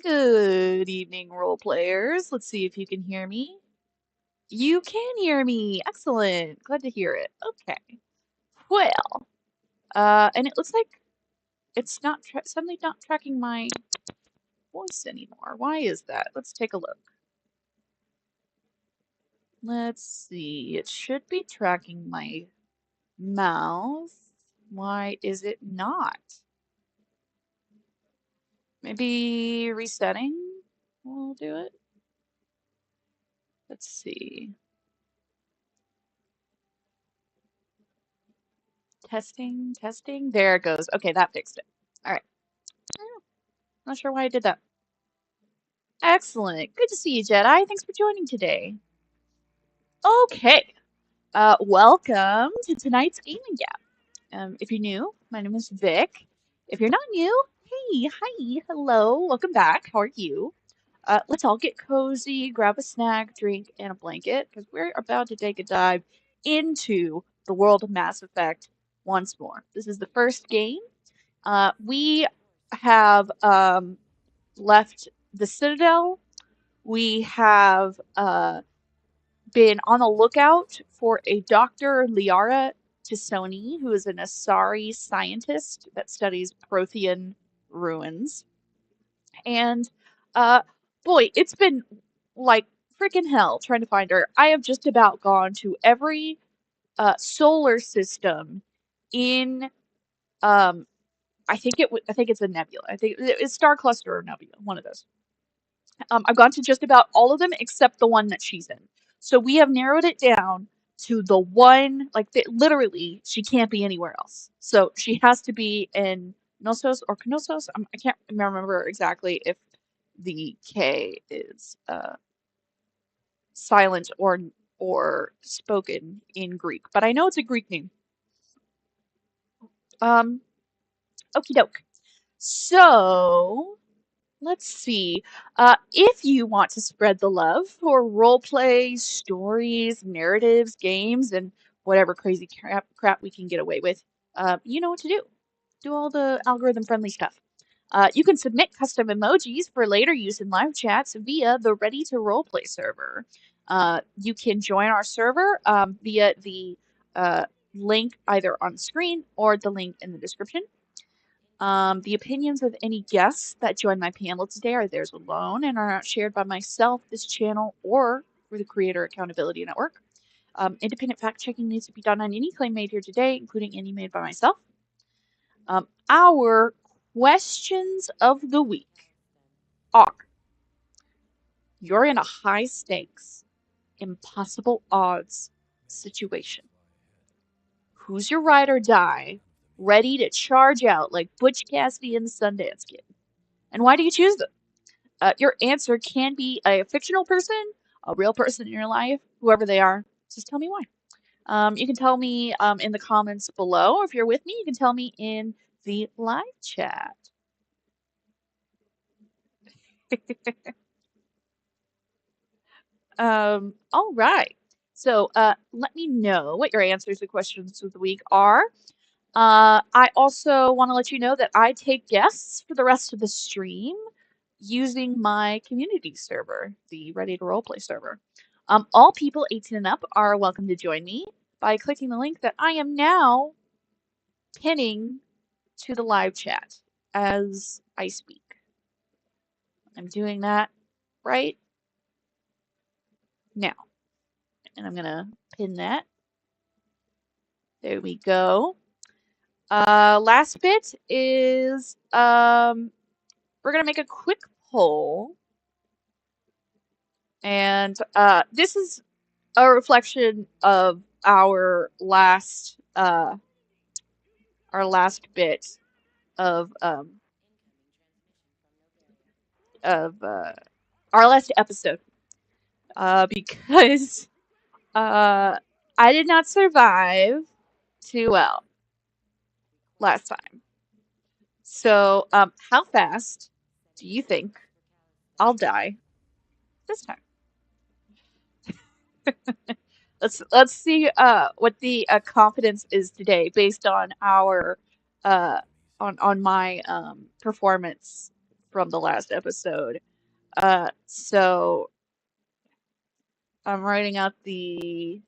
Good evening, role players. Let's see if you can hear me. You can hear me. Excellent. Glad to hear it. Okay. Well, and it looks like it's not suddenly not tracking my voice anymore. Why is that? Let's take a look. Let's see. It should be tracking my mouth. Why is it not? Maybe resetting will do it. Let's see. Testing, testing. There it goes. Okay, that fixed it. All right. Not sure why I did that. Excellent. Good to see you, Jedi. Thanks for joining today. Okay. Welcome to tonight's gaming gap. If you're new, my name is Vic. If you're not new, hey, hi, hello, welcome back. How are you? Let's all get cozy, grab a snack, drink, and a blanket, because we're about to take a dive into the world of Mass Effect once more. This is the first game. We have left the Citadel. We have been on the lookout for a Dr. Liara Tisoni, who is an Asari scientist that studies Prothean ruins. And boy, it's been like freaking hell trying to find her. I have just about gone to every solar system in I think it's a nebula. I think it's star cluster or nebula, one of those. I've gone to just about all of them except the one that she's in. So we have narrowed it down to the one, like literally, she can't be anywhere else. So she has to be in Knossos or Knossos. I can't remember exactly if the K is silent or spoken in Greek, but I know it's a Greek name. Okie doke. So let's see. If you want to spread the love for role play, stories, narratives, games, and whatever crazy crap we can get away with, you know what to do. Do all the algorithm-friendly stuff. You can submit custom emojis for later use in live chats via the Ready to Roleplay server. You can join our server via the link either on screen or the link in the description. The opinions of any guests that join my panel today are theirs alone and are not shared by myself, this channel, or for the Creator Accountability Network. Independent fact checking needs to be done on any claim made here today, including any made by myself. Our questions of the week are: you're in a high stakes, impossible odds situation. Who's your ride or die, ready to charge out like Butch Cassidy and the Sundance Kid? And why do you choose them? Your answer can be a fictional person, a real person in your life, whoever they are. Just tell me why. You can tell me in the comments below. If you're with me, you can tell me in the live chat. All right. So let me know what your answers to questions of the week are. I also want to let you know that I take guests for the rest of the stream using my community server, the Ready to Roleplay server. All people 18 and up are welcome to join me by clicking the link that I am now pinning to the live chat as I speak. I'm doing that right now. And I'm going to pin that. There we go. Last bit is we're going to make a quick poll. And this is a reflection of our last bit of our last episode because I did not survive too well last time. So how fast do you think I'll die this time? Let's see what the confidence is today based on our on my performance from the last episode. So I'm writing out the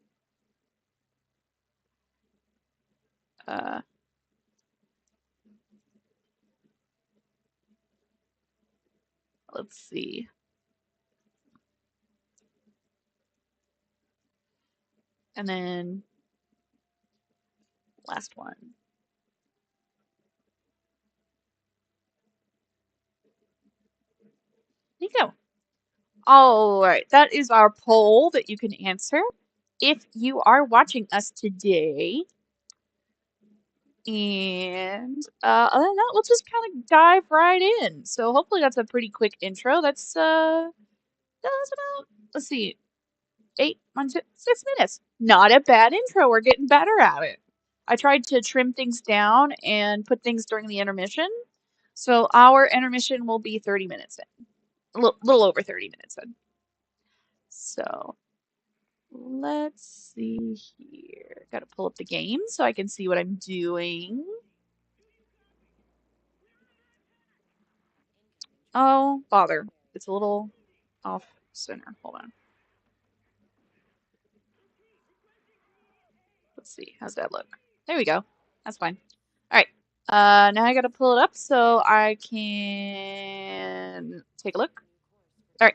let's see. And then last one. There you go. All right, that is our poll that you can answer if you are watching us today. And other than that, we'll just kind of dive right in. So hopefully that's a pretty quick intro. That's about, let's see, 6 minutes. Not a bad intro. We're getting better at it. I tried to trim things down and put things during the intermission. So our intermission will be 30 minutes in. A little over 30 minutes in. So let's see here. Got to pull up the game so I can see what I'm doing. Oh, bother. It's a little off center. Hold on. Let's see. How's that look? There we go. That's fine. All right. Now I got to pull it up so I can take a look. All right.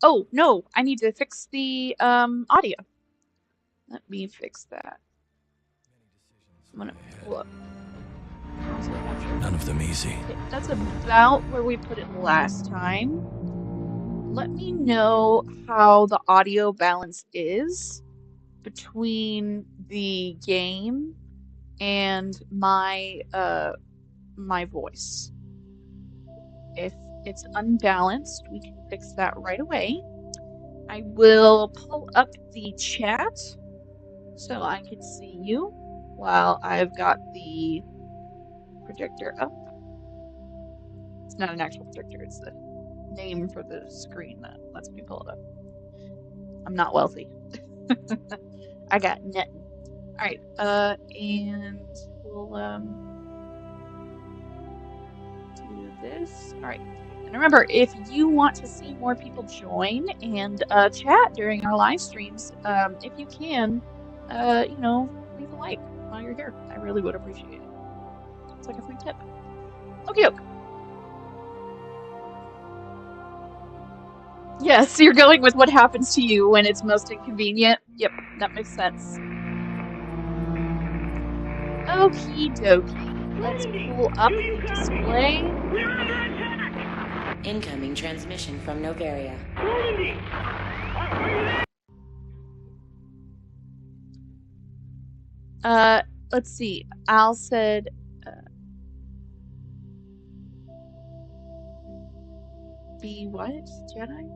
Oh, no. I need to fix the audio. Let me fix that. I'm going to pull up. None of them easy. Okay, that's about where we put it last time. Let me know how the audio balance is between the game and my my voice. If it's unbalanced, we can fix that right away. I will pull up the chat so I can see you while I've got the projector up. It's not an actual projector, it's the name for the screen that lets me pull it up. I'm not wealthy. I got nothing. Alright, and we'll do this. Alright. And remember, if you want to see more people join and chat during our live streams, if you can, you know, leave a like while you're here. I really would appreciate it. It's like a free tip. Okie doke. Yes, you're going with what happens to you when it's most inconvenient. Yep, that makes sense. Okie dokie. Let's pull up the display. Incoming transmission from Novaria. Let's see. Al said, be what? Jedi?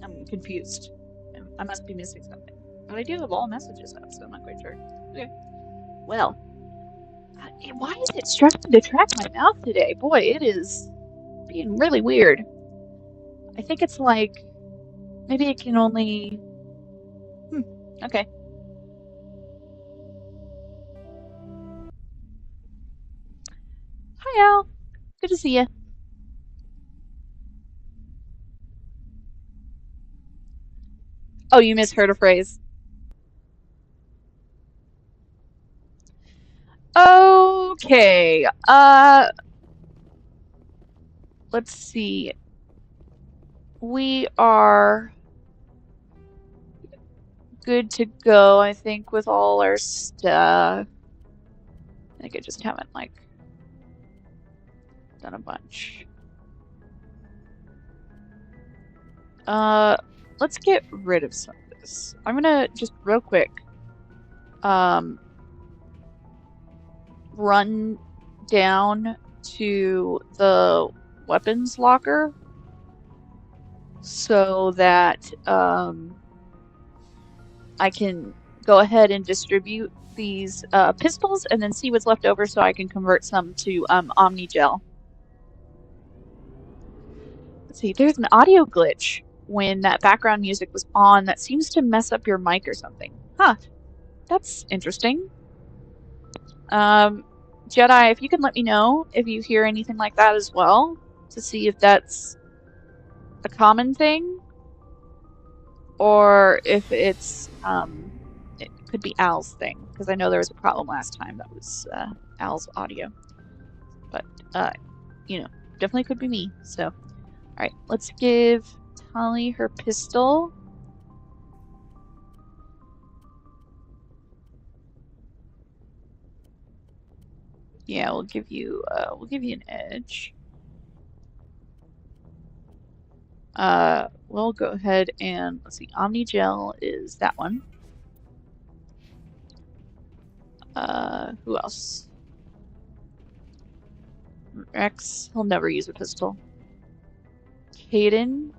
I'm confused. I must be missing something. But I do have all messages up, so I'm not quite sure. Okay. Well, why is it struggling to track my mouth today? Boy, it is being really weird. I think it's like, maybe it can only... okay. Hi, Al. Good to see you. Oh, you misheard a phrase. Okay. Let's see. We are good to go, I think, with all our stuff. I think I just haven't, like, done a bunch. Let's get rid of some of this. I'm gonna just real quick, run down to the weapons locker so that, I can go ahead and distribute these, pistols and then see what's left over so I can convert some to, Omnigel. Let's see, there's an audio glitch when that background music was on that seems to mess up your mic or something. Huh. That's interesting. Jedi, if you can let me know if you hear anything like that as well, to see if that's a common thing, or if it's it could be Al's thing, because I know there was a problem last time that was Al's audio. But you know, definitely could be me. So, all right, let's give Tali her pistol. Yeah, we'll give you an edge. We'll go ahead and let's see. Omni Gel is that one. Who else? Rex, he'll never use a pistol. Caden,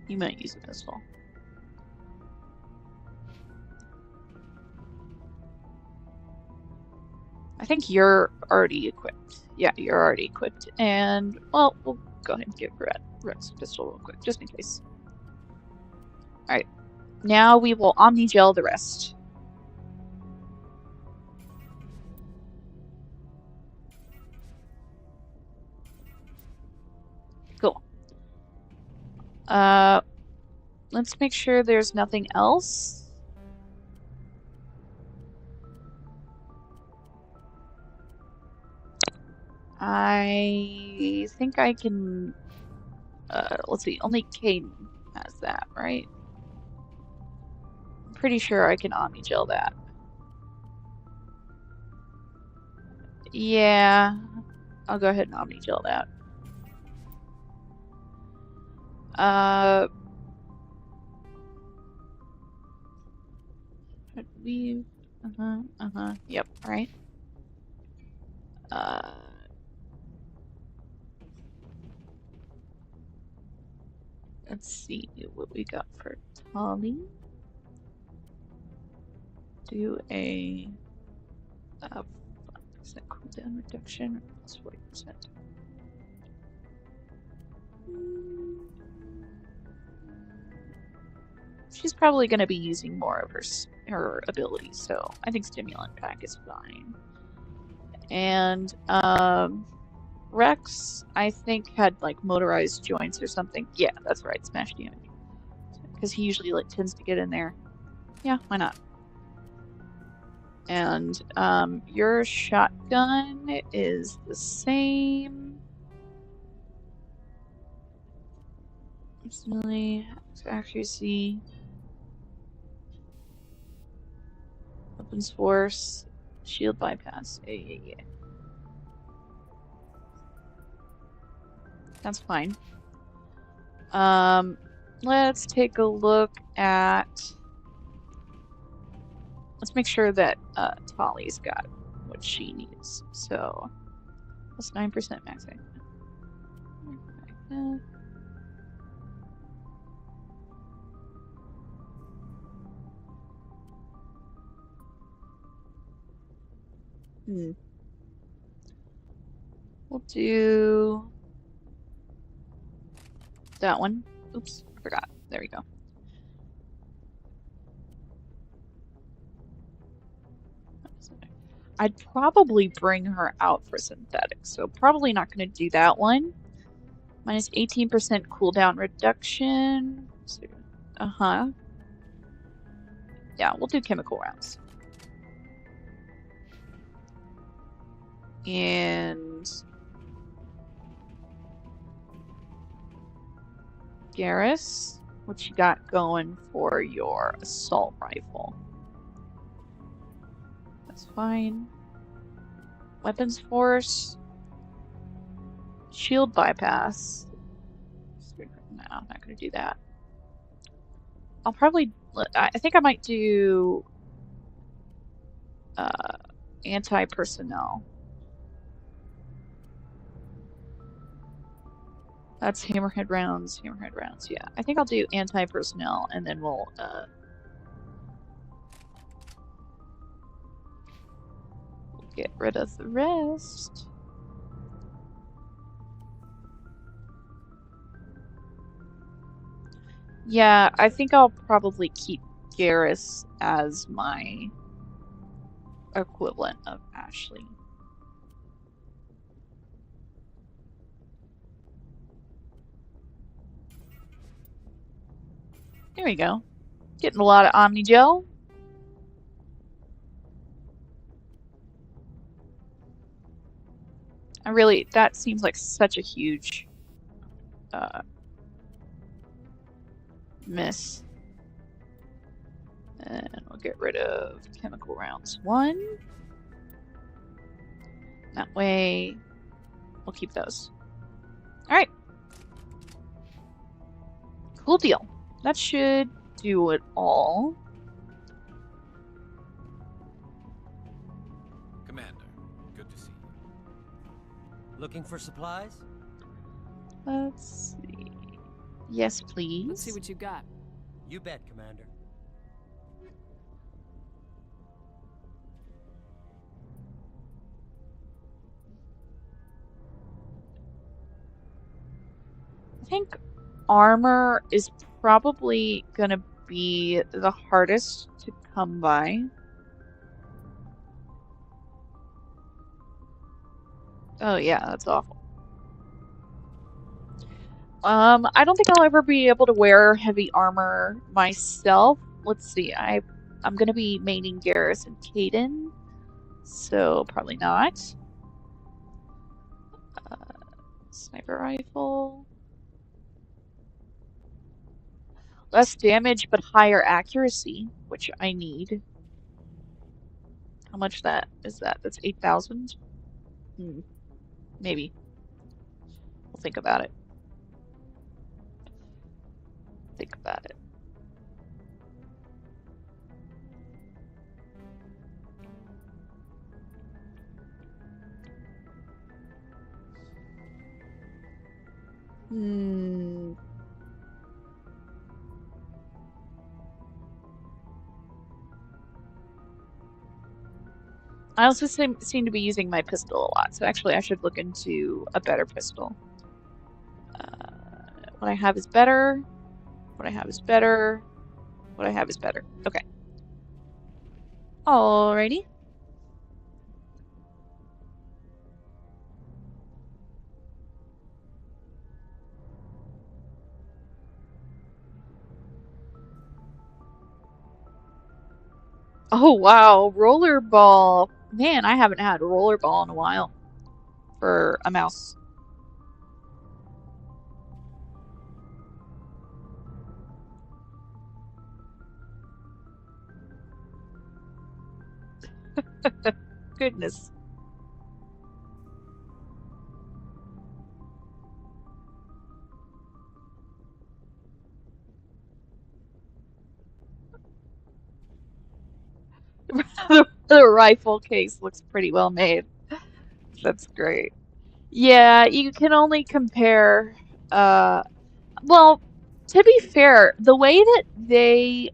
you might use a pistol. I think you're already equipped. Yeah, you're already equipped. And, well, we'll go ahead and give Rex a pistol real quick, just in case. Alright, now we will Omni Gel the rest. Cool. Let's make sure there's nothing else. I think I can, let's see, only Caden has that, right? I'm pretty sure I can Omni Gel that. Yeah, I'll go ahead and Omni Gel that. Weave. Yep, right. Let's see what we got for Tali. Do a 5% cooldown reduction, plus 40%. She's probably going to be using more of her abilities, so I think Stimulant Pack is fine. And Rex, I think, had like motorized joints or something. Yeah, that's right, smash damage. Because he usually like tends to get in there. Yeah, why not? And your shotgun is the same. Personally, accuracy, weapons force, shield bypass. Yeah. That's fine. Let's take a look at. Let's make sure that Tali's got what she needs. So, plus 9% max. We'll do that one. Oops, I forgot. There we go. I'd probably bring her out for synthetic, so probably not going to do that one. Minus 18% cooldown reduction. Yeah, we'll do chemical rounds. And Garrus, what you got going for your assault rifle? That's fine. Weapons force. Shield bypass. No, I'm not going to do that. I'll probably... I think I might do... anti-personnel. That's hammerhead rounds, yeah. I think I'll do anti-personnel, and then we'll get rid of the rest. Yeah, I think I'll probably keep Garrus as my equivalent of Ashley. There we go. Getting a lot of Omni Joe. That seems like such a huge miss. And we'll get rid of chemical rounds 1. That way, we'll keep those. Alright. Cool deal. That should do it all. Commander, good to see you. Looking for supplies? Let's see. Yes, please. Let's see what you got. You bet, Commander. I think armor is probably gonna be the hardest to come by. Oh yeah, that's awful. I don't think I'll ever be able to wear heavy armor myself. Let's see, I'm gonna be maining Garrus and Caden, so probably not. Sniper rifle. Less damage, but higher accuracy, which I need. How much is that? That's 8,000? Maybe. We'll think about it. Think about it. I also seem to be using my pistol a lot, so actually I should look into a better pistol. What I have is better. What I have is better. What I have is better. Okay. Alrighty. Oh wow, rollerball. Man, I haven't had a rollerball in a while for a mouse. Goodness. The rifle case looks pretty well made. That's great. Yeah, you can only compare. Well, to be fair, the way that they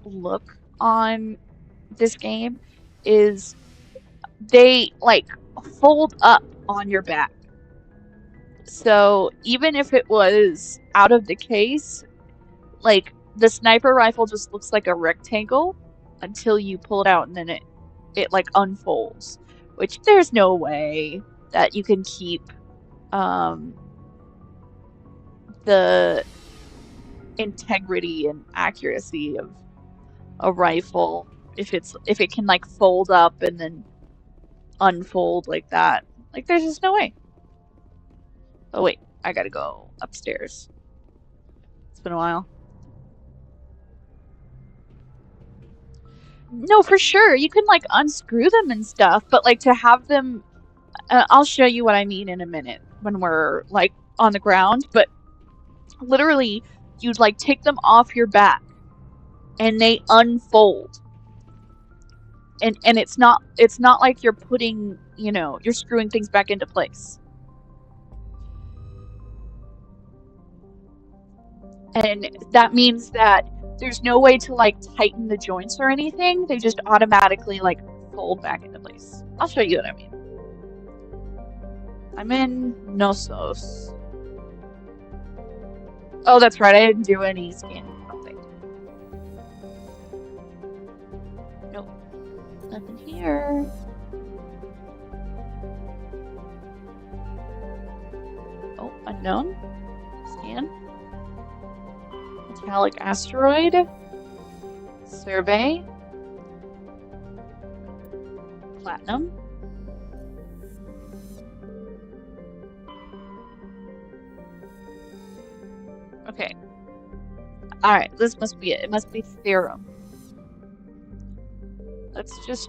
look on this game is they fold up on your back. So even if it was out of the case, the sniper rifle just looks like a rectangle until you pull it out, and then it unfolds, which there's no way that you can keep the integrity and accuracy of a rifle if it can fold up and then unfold like that. There's just no way. Oh wait, I gotta go upstairs. It's been a while. No, for sure. You can unscrew them and stuff, but to have them, I'll show you what I mean in a minute when we're on the ground, but literally you'd take them off your back and they unfold. And it's not like you're putting, you're screwing things back into place. And that means that there's no way to tighten the joints or anything. They just automatically fold back into place. I'll show you what I mean. I'm in Knossos. Oh, that's right. I didn't do any scanning. I don't think. Nope. Nothing here. Oh, unknown. Scan. Metallic asteroid. Survey. Platinum. Okay. Alright, this must be it. It must be theorem. Let's just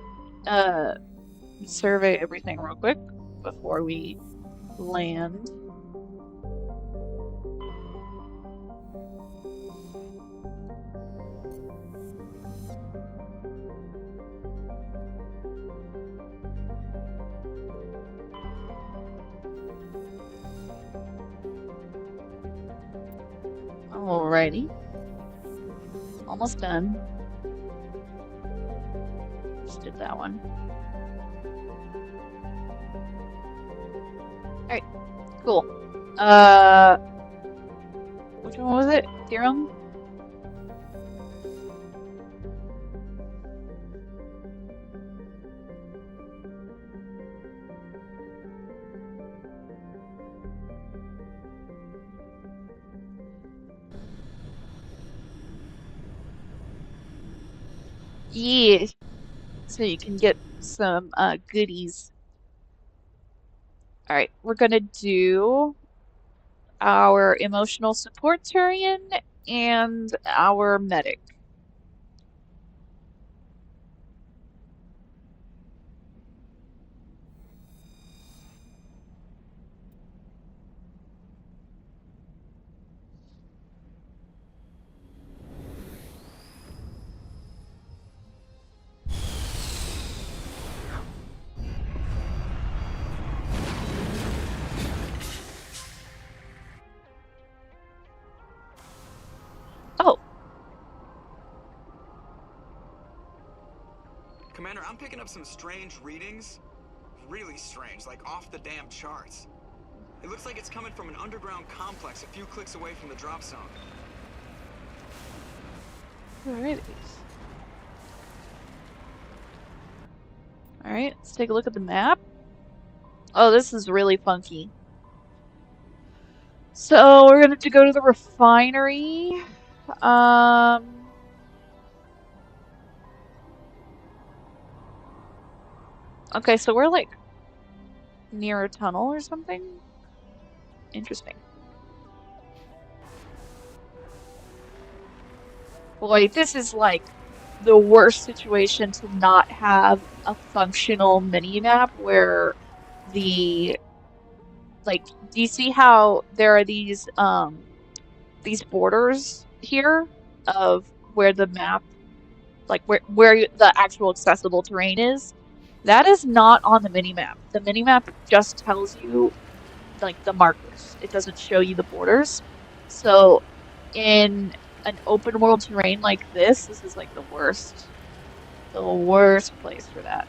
survey everything real quick before we land. Alrighty. Almost done. Just did that one. Alright, cool. Which one was it? Theorem? Yeah. So you can get some goodies. Alright, we're gonna do our emotional support Turian and our medic. Oh, Commander, I'm picking up some strange readings. Really strange, like off the damn charts. It looks like it's coming from an underground complex a few clicks away from the drop zone. where are these? Alright, let's take a look at the map. Oh, this is really funky. So we're gonna have to go to the refinery. Okay, so we're like near a tunnel or something. Interesting. Boy, this is like the worst situation to not have a functional mini-map where the like, do you see how there are these borders here of where the map, like where the actual accessible terrain is? That is not on the mini-map. The mini-map just tells you like the markers. It doesn't show you the borders. So in an open world terrain like this is like the worst place for that.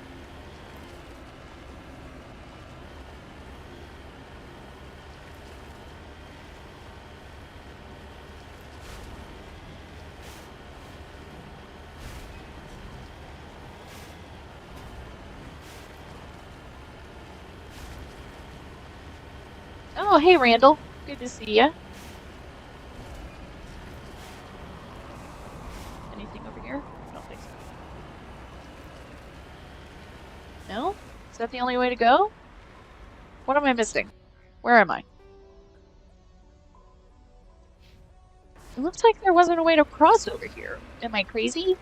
Oh, hey Randall. Good to see ya. Anything over here? I don't think so. No? Is that the only way to go? What am I missing? Where am I? It looks like there wasn't a way to cross over here. Am I crazy?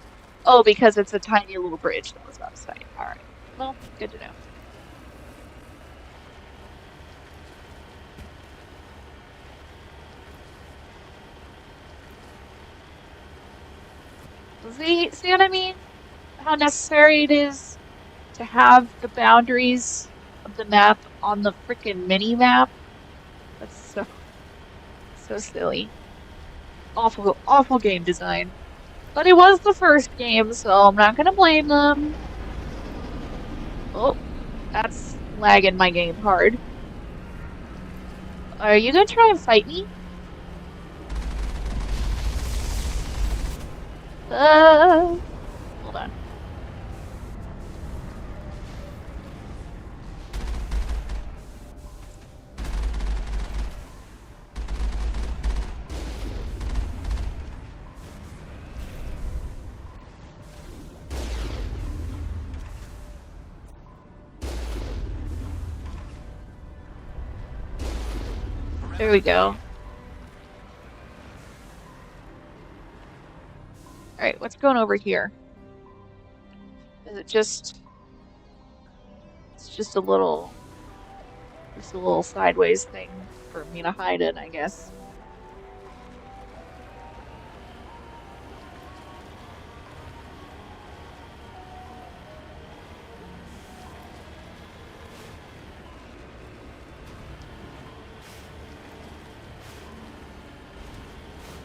Oh, because it's a tiny little bridge that was out of sight. Alright. Well, good to know. See what I mean? How necessary it is to have the boundaries of the map on the frickin' mini-map? That's so silly. Awful game design. But it was the first game, so I'm not gonna blame them. Oh, that's lagging my game hard. Are you gonna try and fight me? Hold on. There we go. Alright, what's going over here? Is it just... It's just a little sideways thing for me to hide in, I guess.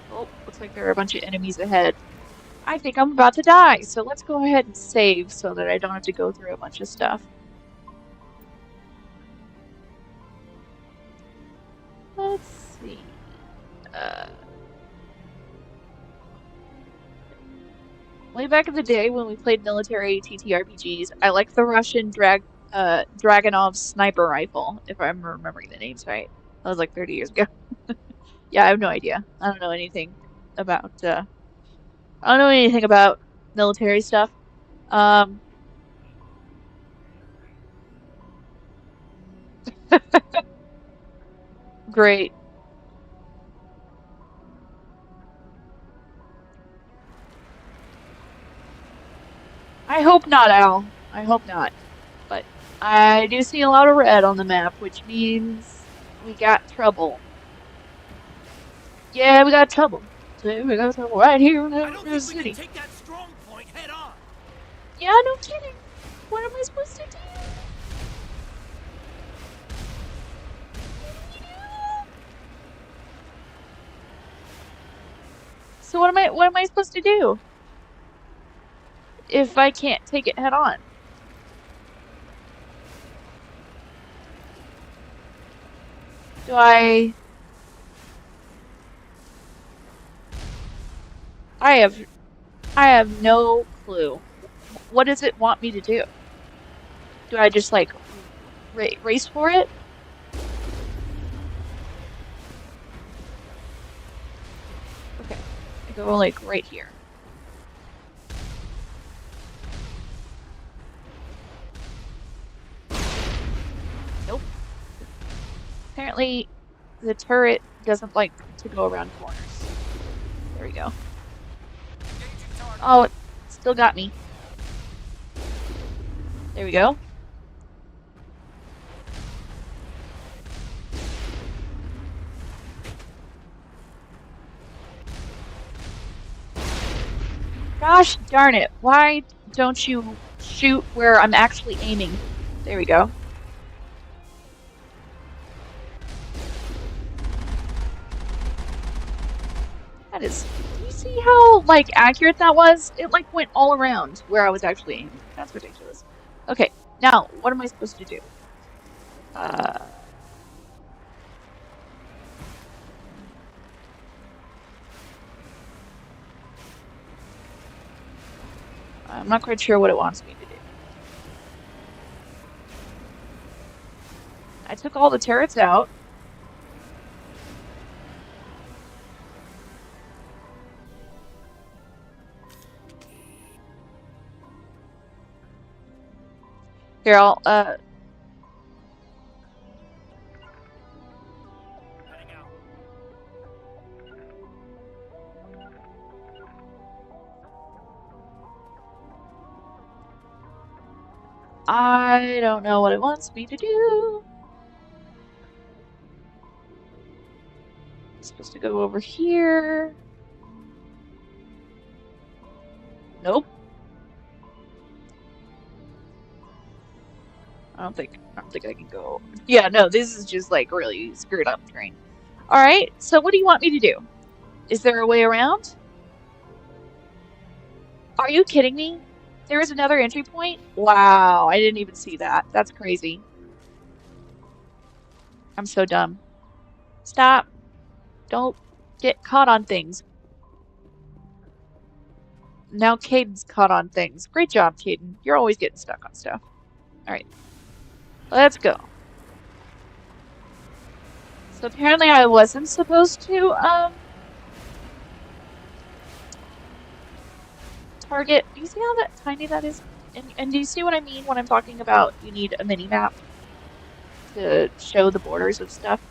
Oh, looks like there are a bunch of enemies ahead. I think I'm about to die, so let's go ahead and save so that I don't have to go through a bunch of stuff. Let's see. Way back in the day when we played military TTRPGs, I liked the Russian Dragunov sniper rifle, if I'm remembering the names right. That was like 30 years ago. Yeah, I have no idea. I don't know anything about military stuff. Great. I hope not, Al. I hope not. But I do see a lot of red on the map, which means we got trouble. Yeah, we got trouble. So we got trouble right here in the city. We can take that strong point head on. Yeah, no kidding. What am I supposed to do? So what am I supposed to do if I can't take it head on? Do I have no clue. What does it want me to do? Do I just like race for it? Okay, I go like right here. Nope. Apparently, the turret doesn't like to go around corners. There we go. Oh, it still got me. There we go. Gosh darn it. Why don't you shoot where I'm actually aiming? There we go. That is... Do you see how, like, accurate that was? It, like, went all around where I was actually aiming. That's ridiculous. Okay, now, what am I supposed to do? I'm not quite sure what it wants me to do. I took all the turrets out. Here, I'll, I don't know what it wants me to do. I'm supposed to go over here. Nope. I don't think I can go. Yeah, no, this is just like really screwed up terrain. Alright, so what do you want me to do? Is there a way around? Are you kidding me? There is another entry point? Wow, I didn't even see that. That's crazy. I'm so dumb. Stop. Don't get caught on things. Now Caden's caught on things. Great job, Caden. You're always getting stuck on stuff. Alright. Let's go. So apparently I wasn't supposed to, target. Do you see how that tiny that is? And do you see what I mean when I'm talking about you need a mini map to show the borders of stuff?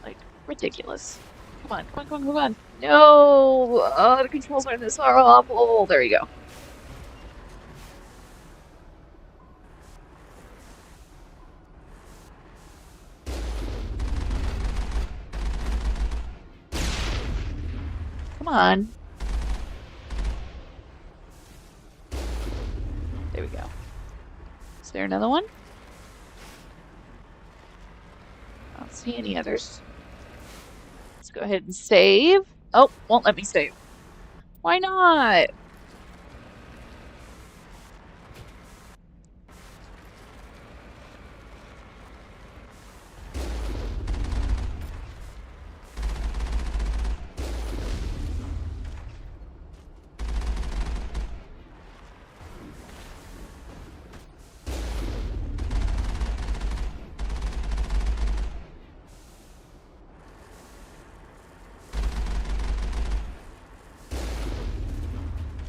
Like, Ridiculous. Come on, come on, come on, come on. No! The controls on this are awful. There you go. Come on. There we go. Is there another one? I don't see any others. Let's go ahead and save. Oh, won't let me save. Why not?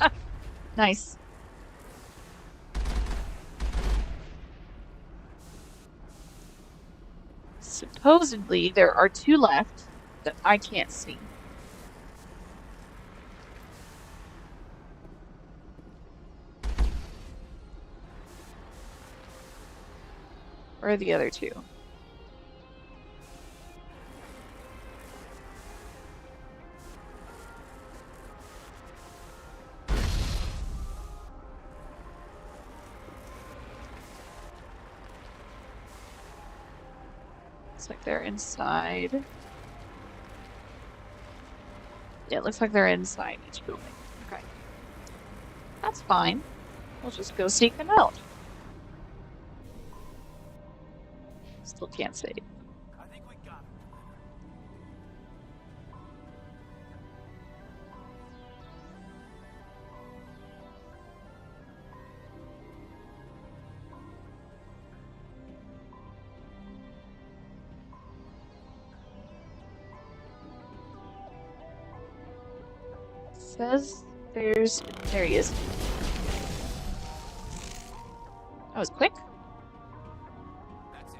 Ah, nice. Supposedly, there are 2 left that I can't see. Where are the other 2? Looks like they're inside. Yeah, it looks like they're inside each building. Okay. That's fine. We'll just go seek them out. Still can't save. I think we got it. Says there he is. That was quick. That's it.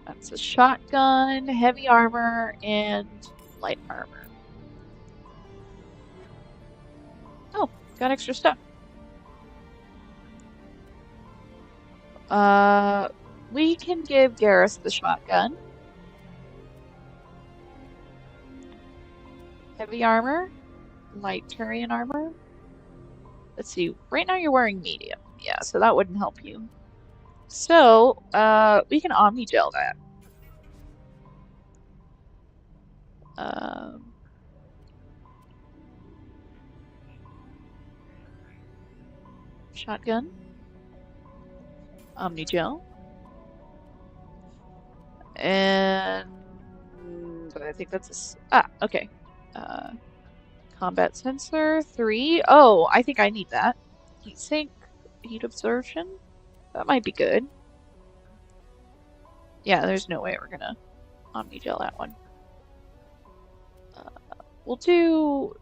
That's a shotgun, heavy armor, and light armor. Oh, got extra stuff. We can give Garrus the shotgun. Heavy armor, light Turian armor. Let's see, right now you're wearing medium. Yeah, so that wouldn't help you. So, we can Omnigel that. Shotgun. Omnigel. And I think that's okay. Combat sensor 3. Oh, I think I need that. Heat sink, heat absorption. That might be good. Yeah, there's no way we're gonna Omnigel that one. We'll do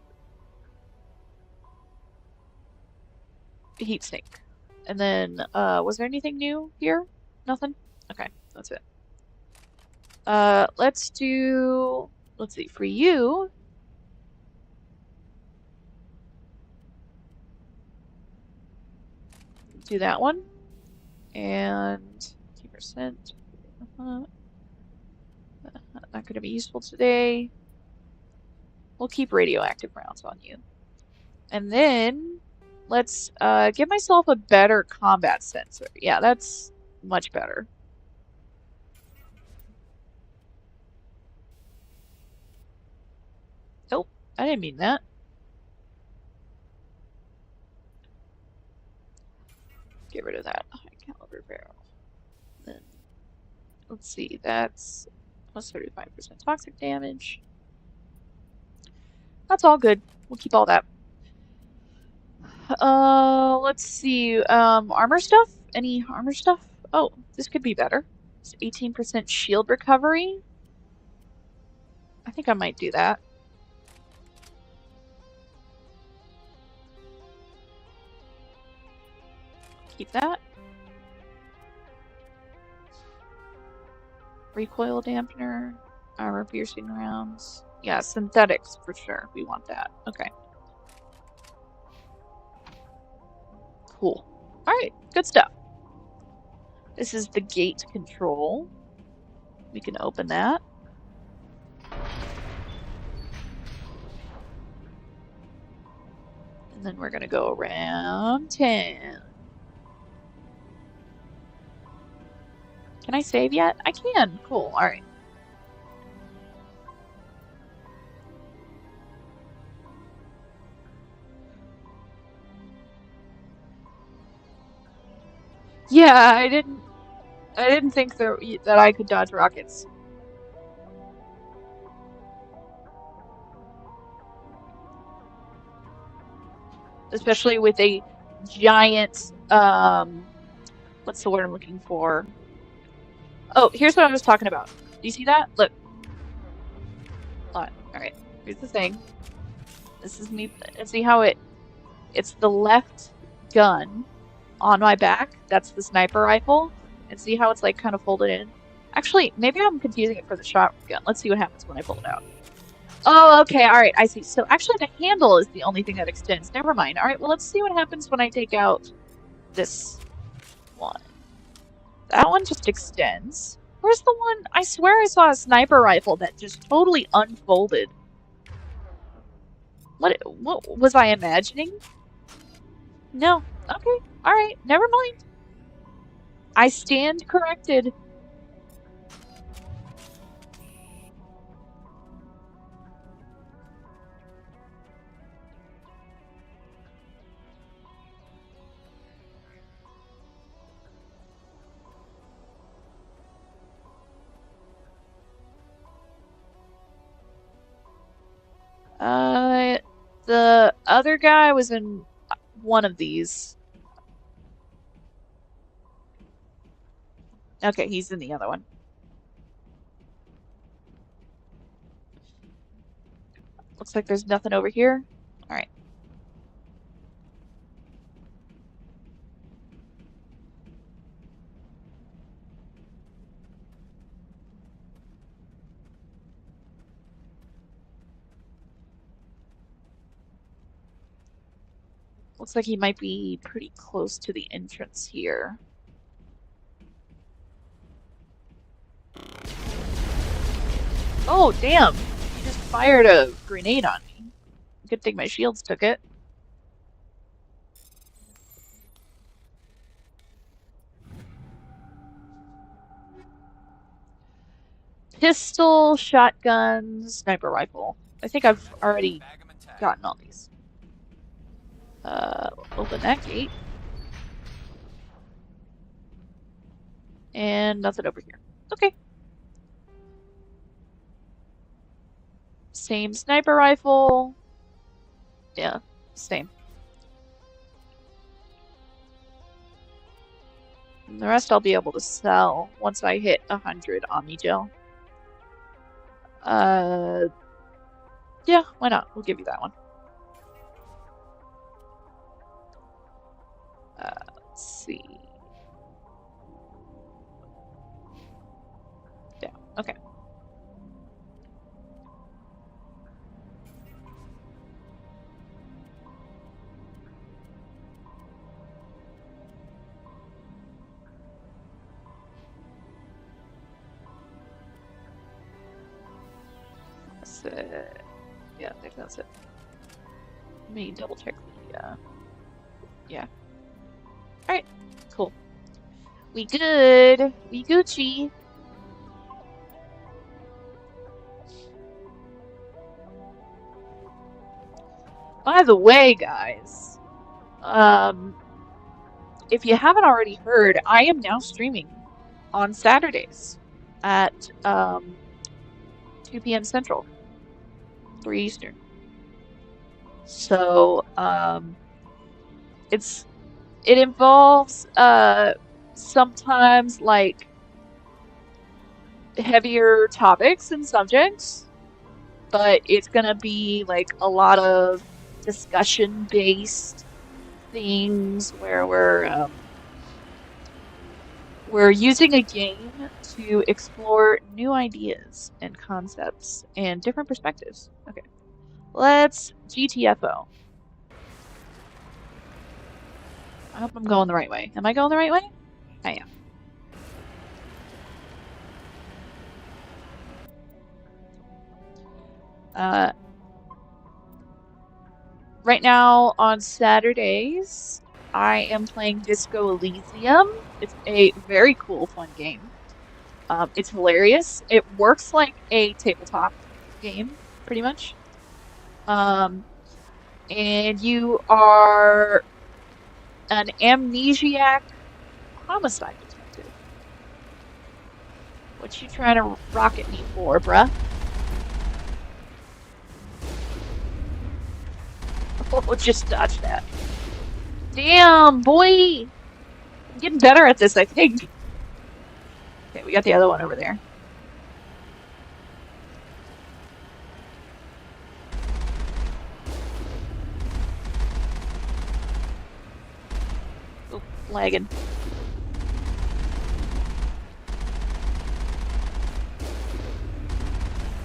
heat sink. And then, was there anything new here? Nothing? Okay, that's it. Let's see, for you, do that one. And 2%. Not gonna be useful today. We'll keep radioactive rounds on you. And then, let's, give myself a better combat sensor. Yeah, that's much better. Nope, I didn't mean that. Get rid of that high caliber barrel. Then, let's see, that's plus 35% toxic damage. That's all good. We'll keep all that. Let's see, armor stuff? Any armor stuff? Oh, this could be better. It's 18% shield recovery. I think I might do that. Keep that. Recoil dampener, armor piercing rounds. Yeah, synthetics for sure. We want that. Okay. Cool. Alright, good stuff. This is the gate control. We can open that. And then we're gonna go around 10. Can I save yet? I can. Cool. Alright. Yeah, I didn't think that I could dodge rockets. Especially with a giant, what's the word I'm looking for? Oh, here's what I was talking about. Do you see that? Look. Alright, here's the thing. This is me. See how it's the left gun on my back. That's the sniper rifle. And see how it's like kind of folded in? Actually, maybe I'm confusing it for the shotgun. Let's see what happens when I pull it out. Oh, okay, alright, I see. So actually the handle is the only thing that extends. Never mind. Alright, well, let's see what happens when I take out this one. That one just extends. Where's the one? I swear I saw a sniper rifle that just totally unfolded. What was I imagining? No. Okay, alright, never mind. I stand corrected. The other guy was in one of these. Okay, he's in the other one. Looks like there's nothing over here. Alright. Looks like he might be pretty close to the entrance here. Oh, damn! He just fired a grenade on me. Good thing my shields took it. Pistol, shotgun, sniper rifle. I think I've already gotten all these. Open that gate. And nothing over here. Okay. Same sniper rifle. Yeah, same. And the rest I'll be able to sell once I hit 100 Omnigel. Yeah, why not? We'll give you that one. Let's see. Yeah, okay. That's it. Yeah, I think that's it. Let me double check the, yeah. Alright, cool. We good. We Gucci. By the way, guys, if you haven't already heard, I am now streaming on Saturdays at 2 p.m. Central, 3 Eastern. So it involves sometimes like heavier topics and subjects, but it's gonna be like a lot of discussion based things where we're We're using a game to explore new ideas and concepts and different perspectives. Okay, let's GTFO. I hope I'm going the right way. Am I going the right way? I am. Right now on Saturdays, I am playing Disco Elysium. It's a very cool, fun game. It's hilarious. It works like a tabletop game, pretty much. And you are an amnesiac homicide detective. What you trying to rocket me for, bruh? Oh, just dodge that. Damn, boy! I'm getting better at this, I think. Okay, we got the other one over there. Oh, lagging.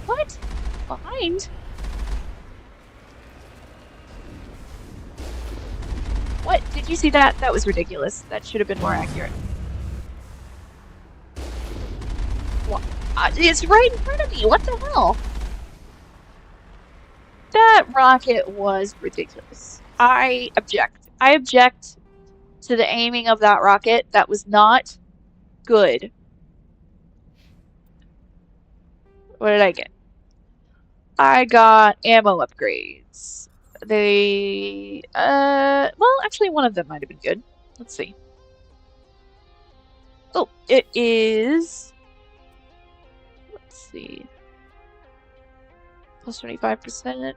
What? Behind? What? Did you see that? That was ridiculous. That should have been more accurate. What? It's right in front of me. What the hell? That rocket was ridiculous. I object. I object to the aiming of that rocket. That was not good. What did I get? I got ammo upgrades. Well, actually, one of them might have been good. Let's see. Oh, it is. Let's see. Plus 25%.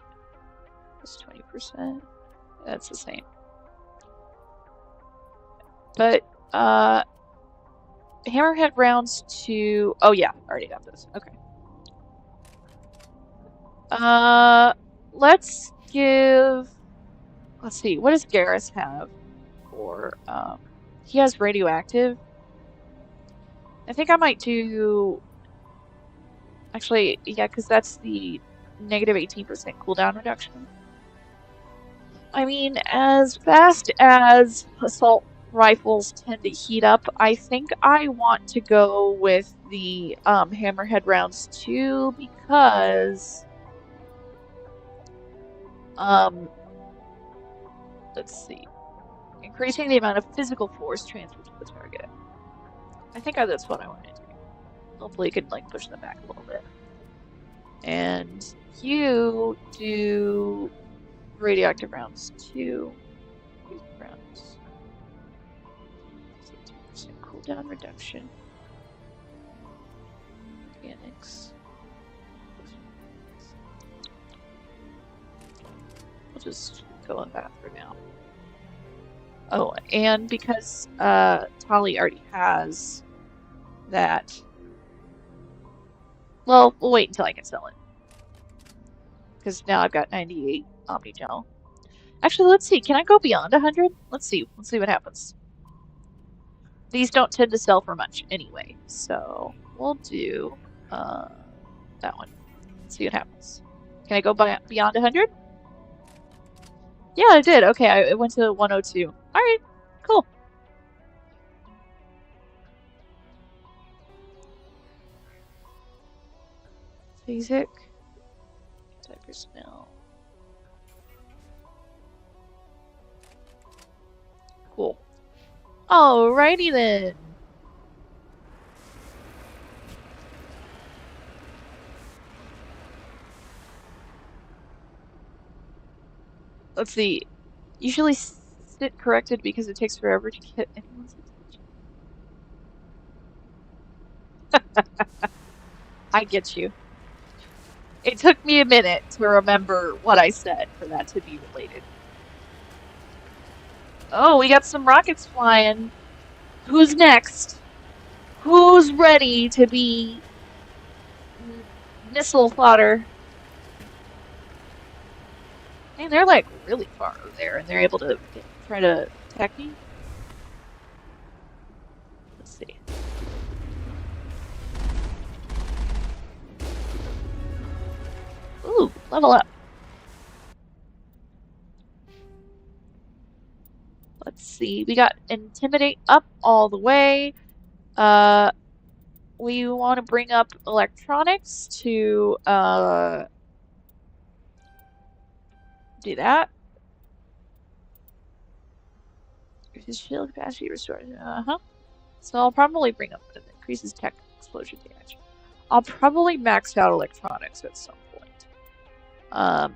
Plus 20%. That's the same. But, Hammerhead rounds to. Oh, yeah, I already got this. Okay. Let's give. Let's see. What does Garrus have? Or he has radioactive. I think I might do. Actually, yeah, because that's the negative 18% cooldown reduction. I mean, as fast as assault rifles tend to heat up, I think I want to go with the Hammerhead rounds too, because let's see. Increasing the amount of physical force transferred to the target. I think that's what I want to do. Hopefully, it can like push them back a little bit. And you do radioactive rounds too. Rounds. 2% cooldown reduction. Mechanics. We'll just go on that for now. Oh, and because Tali already has that. Well, we'll wait until I can sell it. Because now I've got 98 Omnigel. Actually, let's see. Can I go beyond 100? Let's see. Let's see what happens. These don't tend to sell for much anyway. So we'll do that one. Let's see what happens. Can I go beyond 100? Yeah, I did. Okay, I went to 102. Alright, cool. Basic. Diaper smell. Cool. Alrighty then. Let's see. Usually sit corrected because it takes forever to get anyone's attention. I get you. It took me a minute to remember what I said for that to be related. Oh, we got some rockets flying. Who's next? Who's ready to be missile fodder? And they're like really far over there, and they're able to try to attack me. Let's see. Level up. Let's see. We got Intimidate up all the way. We want to bring up Electronics to do that. Increases shield capacity, restores. So I'll probably bring up increases tech explosion damage. I'll probably max out Electronics at some point.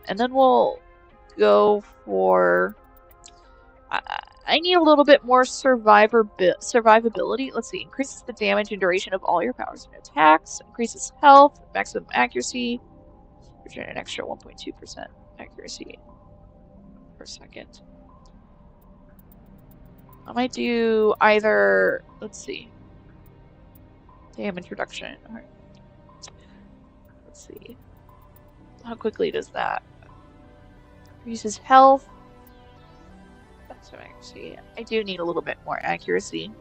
And then we'll go for. I need a little bit more survivability. Let's see. Increases the damage and duration of all your powers and attacks. Increases health, maximum accuracy. Return an extra 1.2% accuracy per second. I might do either. Let's see. Damage reduction. Right. Let's see. How quickly does that? Increases health. That's what accuracy. I do need a little bit more accuracy.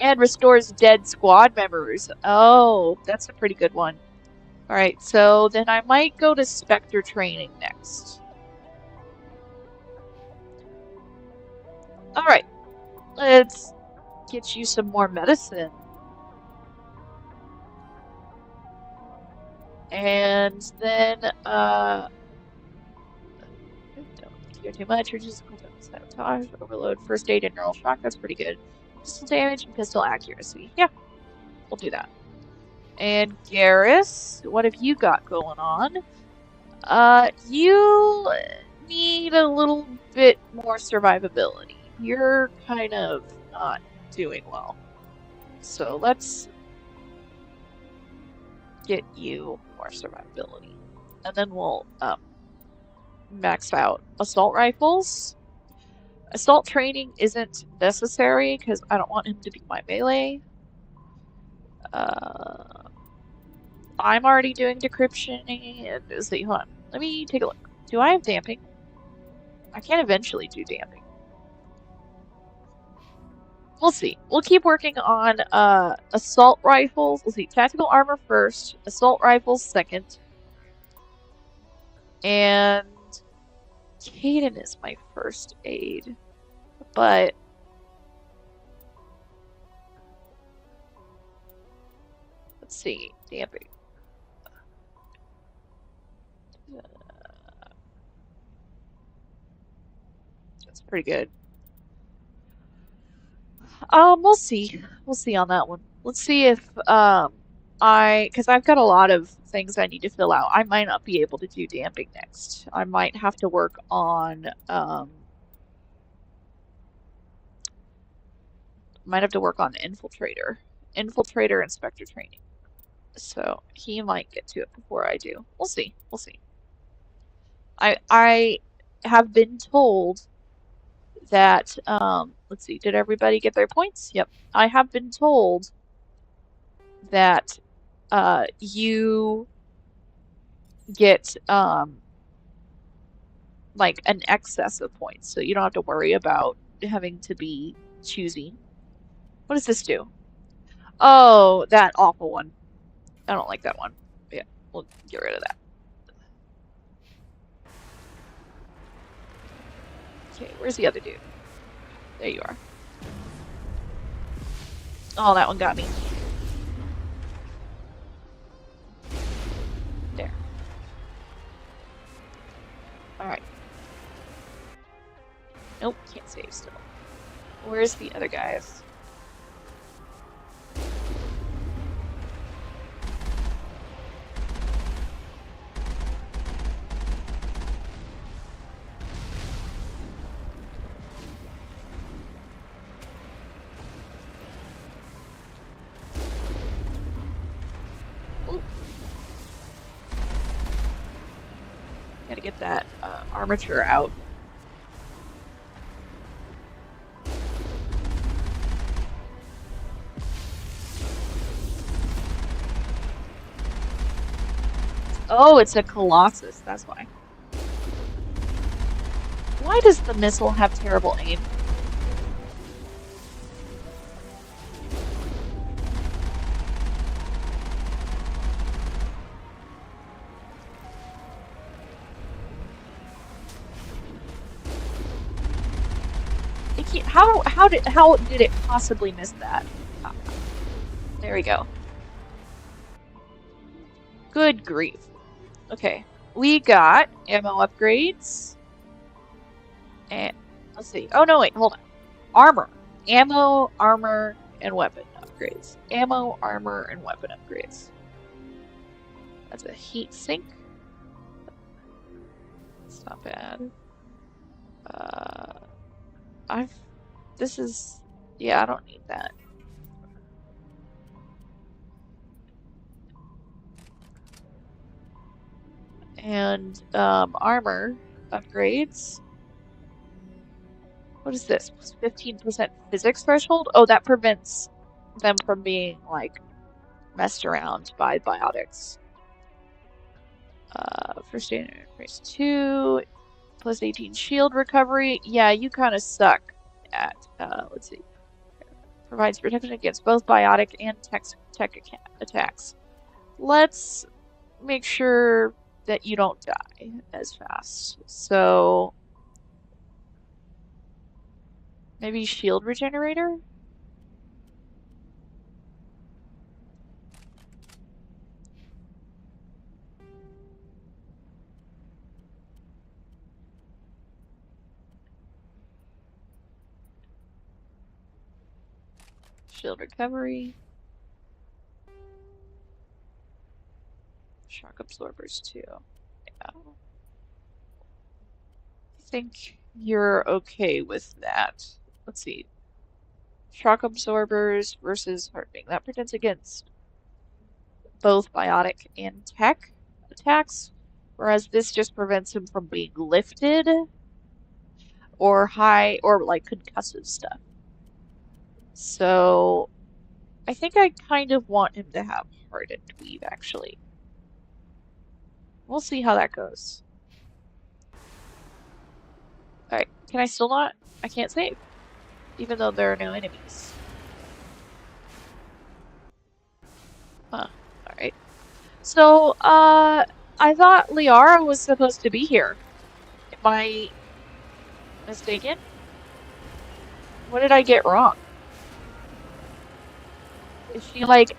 And restores dead squad members. Oh, that's a pretty good one. Alright, so then I might go to Spectre training next. Alright, let's get you some more medicine. And then, don't care too much, or just sabotage, overload, first aid, and neural shock. That's pretty good. Pistol damage and pistol accuracy. Yeah, we'll do that. And Garrus, what have you got going on? You need a little bit more survivability. You're kind of not doing well. So let's get you more survivability. And then we'll max out assault rifles. Assault training isn't necessary because I don't want him to be my melee. I'm already doing decryption. Let's see, hold on. Let me take a look. Do I have damping? I can eventually do damping. We'll see. We'll keep working on assault rifles. Let's see. Tactical armor first. Assault rifles second. And Caden is my first aid. But let's see. Damping. That's pretty good. We'll see. We'll see on that one. Let's see if because I've got a lot of things I need to fill out. I might not be able to do damping next. I might have to work on Infiltrator and Spectre training. So he might get to it before I do. We'll see. We'll see. I have been told that let's see, did everybody get their points? Yep. I have been told that you get like an excess of points, so you don't have to worry about having to be choosy. What does this do? Oh, that awful one. I don't like that one. Yeah, we'll get rid of that. Okay, where's the other dude? There you are. Oh, that one got me. There. Alright. Nope, can't save still. Where's the other guys? Gotta get that armature out. Oh, it's a Colossus, that's why. Why does the missile have terrible aim? can't. How did it possibly miss that? There we go. Good grief. Okay, we got ammo upgrades. And let's see. Oh no, wait, hold on. Armor, ammo, armor, and weapon upgrades. Ammo, armor, and weapon upgrades. That's a heat sink. It's not bad. Yeah, I don't need that. And armor upgrades. What is this? 15% physics threshold? Oh, that prevents them from being like messed around by biotics. First aid increase 2, plus 18 shield recovery. Yeah, you kind of suck at, let's see. Provides protection against both biotic and tech attacks. Let's make sure that you don't die as fast. So, maybe shield regenerator? Shield recovery. Shock absorbers too. Yeah. I think you're okay with that. Let's see. Shock absorbers versus hardening. That protects against both biotic and tech attacks, whereas this just prevents him from being lifted or high or like concussive stuff. So I think I kind of want him to have hardened weave actually. We'll see how that goes. Alright, can I still not? I can't save, even though there are no enemies. Huh, alright. So, I thought Liara was supposed to be here. Am I mistaken? What did I get wrong? Is she, like,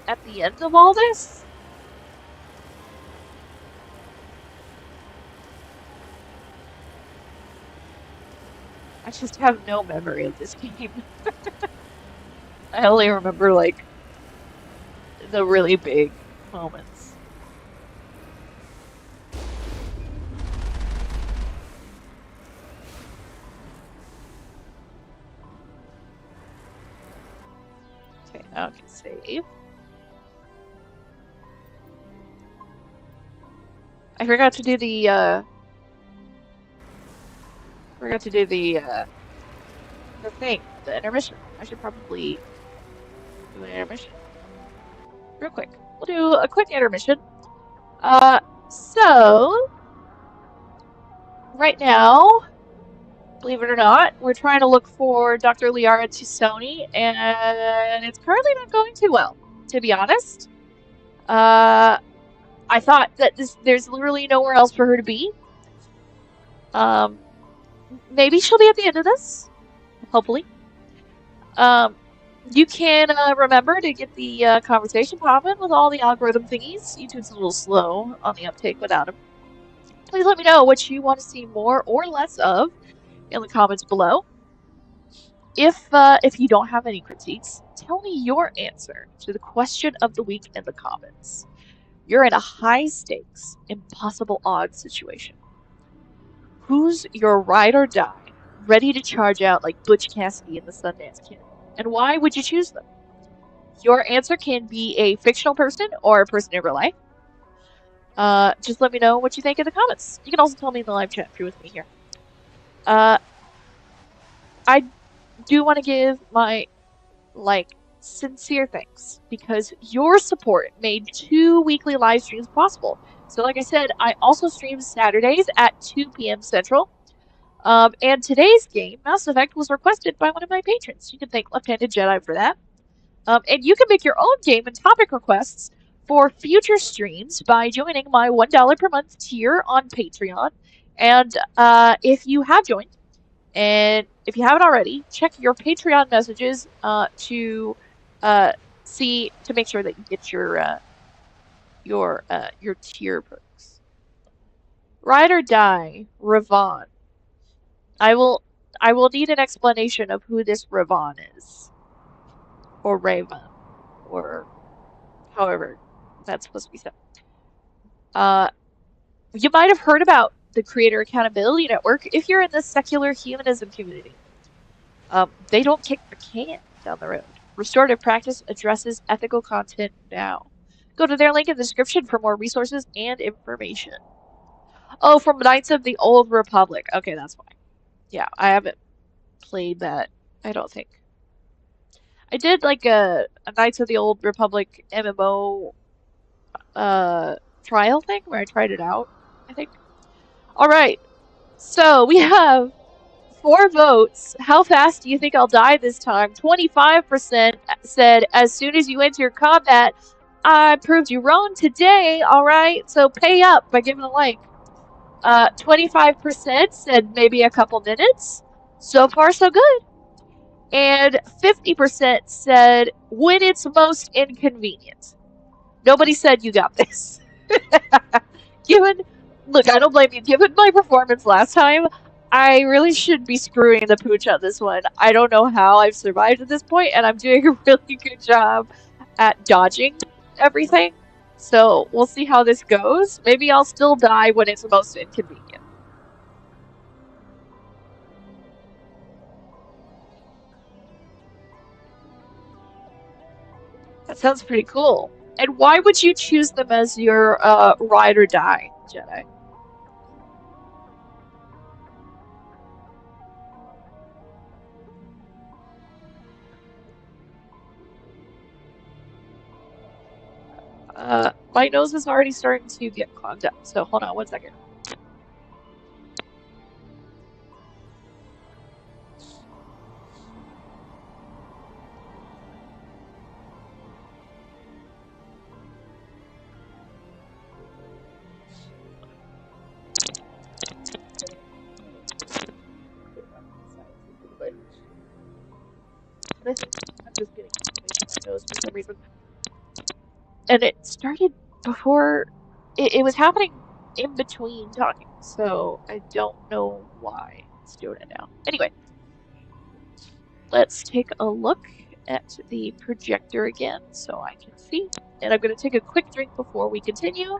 at the end of all this? I just have no memory of this game. I only remember, like, the really big moments. Okay, now I can save. I forgot to do the thing, the intermission. I should probably do an intermission. Real quick. We'll do a quick intermission. So right now, believe it or not, we're trying to look for Dr. Liara Tusoni, and it's currently not going too well, to be honest. I thought that there's literally nowhere else for her to be. Maybe she'll be at the end of this. Hopefully. You can remember to get the conversation popping with all the algorithm thingies. YouTube's a little slow on the uptake without them. Please let me know what you want to see more or less of in the comments below. If you don't have any critiques, tell me your answer to the question of the week in the comments. You're in a high-stakes, impossible odds situation. Who's your ride or die, ready to charge out like Butch Cassidy in the Sundance Kid? And why would you choose them? Your answer can be a fictional person or a person in real life. Just let me know what you think in the comments. You can also tell me in the live chat if you're with me here. I do want to give my, sincere thanks, because your support made 2 weekly live streams possible. So like I said, I also stream Saturdays at 2 p.m. Central. And today's game, Mass Effect, was requested by one of my patrons. You can thank Left-Handed Jedi for that. And you can make your own game and topic requests for future streams by joining my $1 per month tier on Patreon. And if you have joined and if you haven't already, check your Patreon messages to make sure that you get your tier perks. Ride or die, Ravon. I will need an explanation of who this Ravon is, or Raven, or however that's supposed to be said. You might have heard about the Creator Accountability Network if you're in the secular humanism community. They don't kick the can down the road. Restorative practice addresses ethical content now. Go to their link in the description for more resources and information. Oh, from Knights of the Old Republic. Okay, that's fine. Yeah, I haven't played that, I don't think. I did like a Knights of the Old Republic MMO trial thing where I tried it out, I think. Alright, so we have 4 votes. How fast do you think I'll die this time? 25% said, as soon as you enter combat. I proved you wrong today, alright? So pay up by giving a like. 25% said maybe a couple minutes. So far, so good. And 50% said when it's most inconvenient. Nobody said you got this. Look, I don't blame you. Given my performance last time, I really should be screwing the pooch on this one. I don't know how I've survived at this point, and I'm doing a really good job at dodging everything. So we'll see how this goes. Maybe I'll still die when it's most inconvenient. That sounds pretty cool. And why would you choose them as your ride or die Jedi? My nose is already starting to get clogged up, so hold on one second. I'm just getting my nose for some reason. And it started before, it was happening in between talking, so I don't know why it's doing it now. Anyway, let's take a look at the projector again so I can see. And I'm going to take a quick drink before we continue.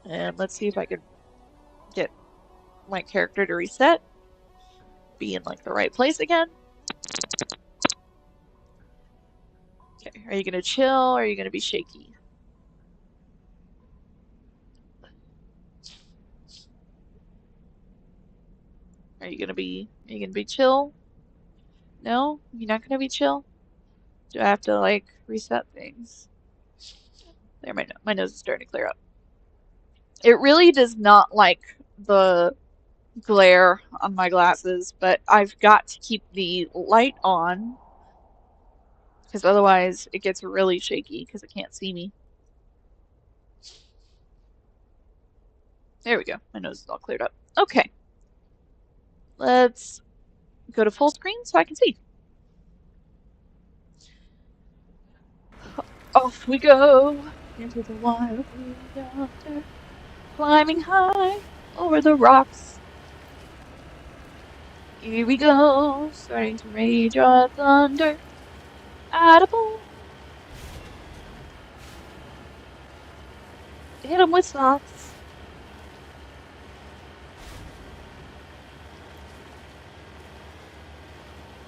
And let's see if I can get my character to reset. Be in like the right place again. Okay, are you gonna chill or are you gonna be shaky? Are you gonna be chill? No? You're not gonna be chill? Do I have to like reset things? There, my nose is starting to clear up. It really does not like the glare on my glasses, but I've got to keep the light on because otherwise it gets really shaky because it can't see me. There we go. My nose is all cleared up. Okay. Let's go to full screen so I can see. Off we go into the wild blue yonder, climbing high over the rocks. Here we go, starting to rage our thunder. Attaboy. Hit him with socks.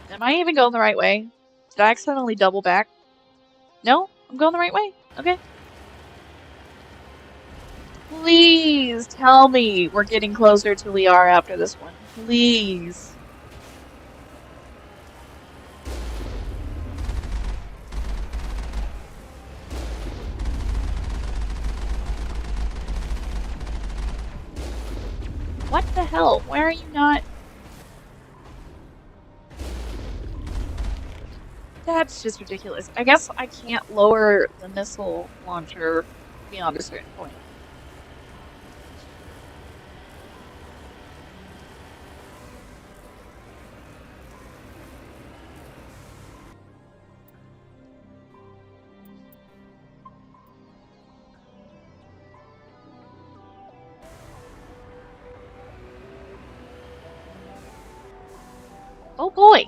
Am I even going the right way? Did I accidentally double back? No? I'm going the right way? Okay. Please tell me we're getting closer to Liara after this one. Please. What the hell? Why are you not... That's just ridiculous. I guess I can't lower the missile launcher beyond a certain point. Oh boy!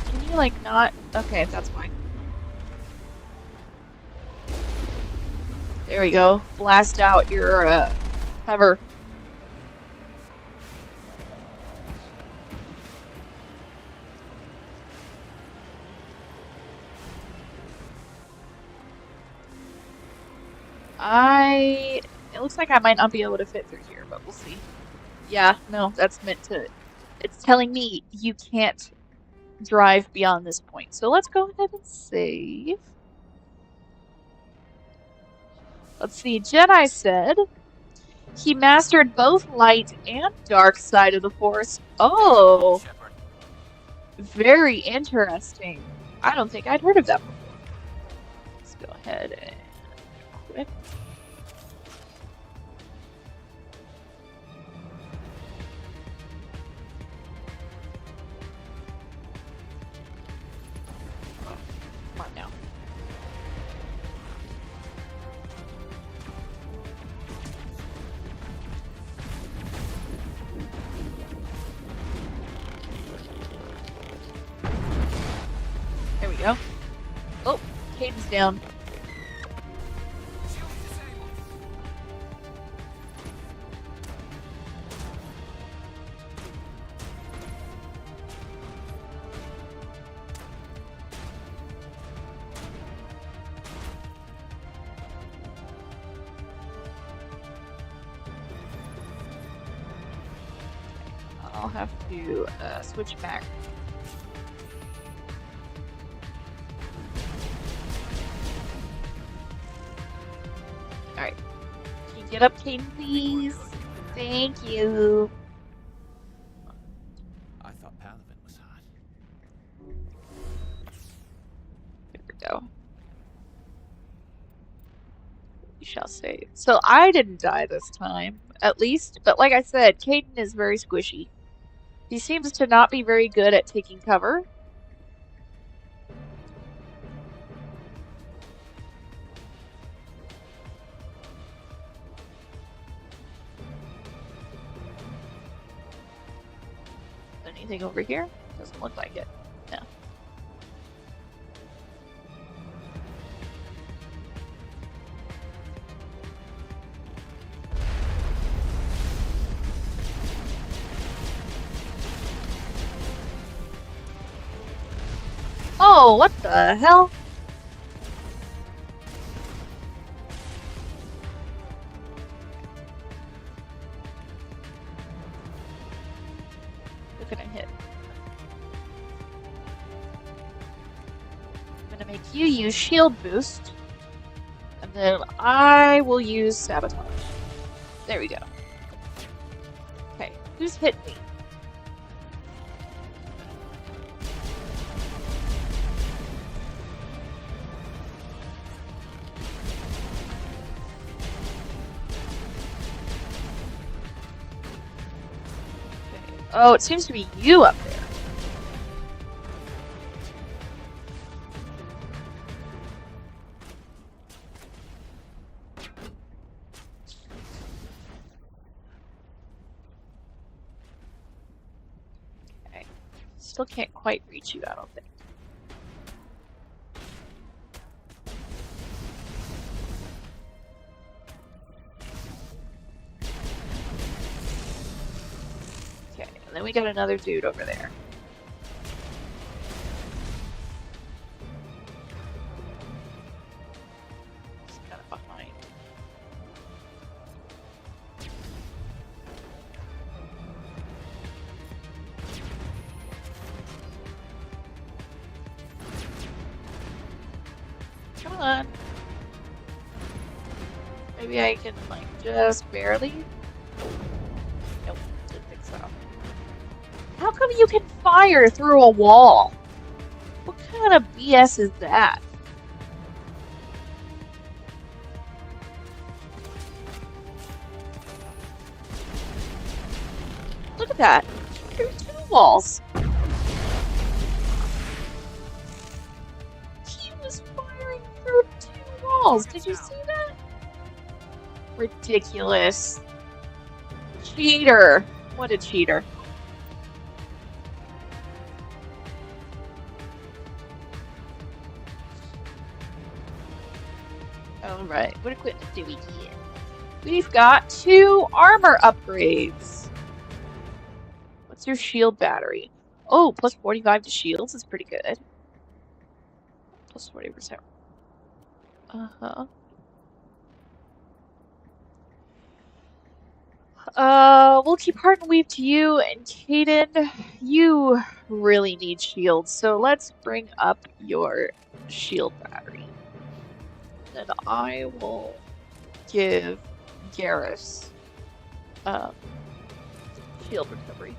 Can you, like, not? Okay, that's fine. There we go. Blast out your, cover. It looks like I might not be able to fit through here, but we'll see. Yeah, no, that's meant to... It's telling me you can't drive beyond this point. So let's go ahead and save. Let's see, Jedi said he mastered both light and dark side of the Force. Oh, Shepard. very interesting. I don't think I'd heard of that before. Let's go ahead and equip. Oh, come on now. There we go. Oh, Caden's down. Shield disabled. I'll have to switch back. Alright. Can you get up, Caden, please? Thank you. I thought Palaven was hot. There we go. You shall save. So I didn't die this time, at least. But like I said, Caden is very squishy. He seems to not be very good at taking cover. Anything over here? Doesn't look like it. No. Oh, what the hell? Look at him hit. I'm gonna make you use shield boost, and then I will use sabotage. There we go. Okay, who's hit me? Oh, it seems to be you up there. Okay. Still can't quite reach you, I don't think. And then we got another dude over there. He's kind of behind. Come on. Maybe I can, like, just barely? Nope, didn't think so. How come you can fire through a wall? What kind of BS is that? Look at that. There's 2 walls. He was firing through 2 walls. Did you see that? Ridiculous. Cheater. What a cheater. Alright, what equipment do we get? We've got 2 armor upgrades. What's your shield battery? Oh, plus 45 to shields is pretty good. Plus 40%. Uh-huh. We'll keep Heart and Weave to you, and Kaden, you really need shields, so let's bring up your shield battery. Then I will give Garrus shield recovery.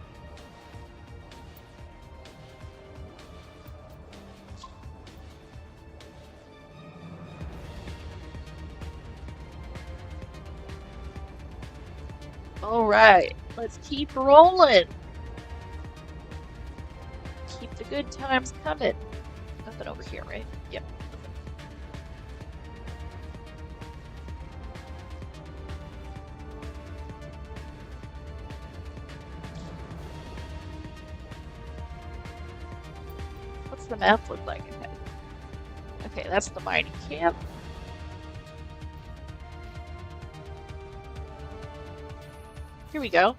Alright, let's keep rolling. Keep the good times coming. Nothing over here, right? Yep. What's the map look like ahead? Okay, that's the mining camp. Here we go.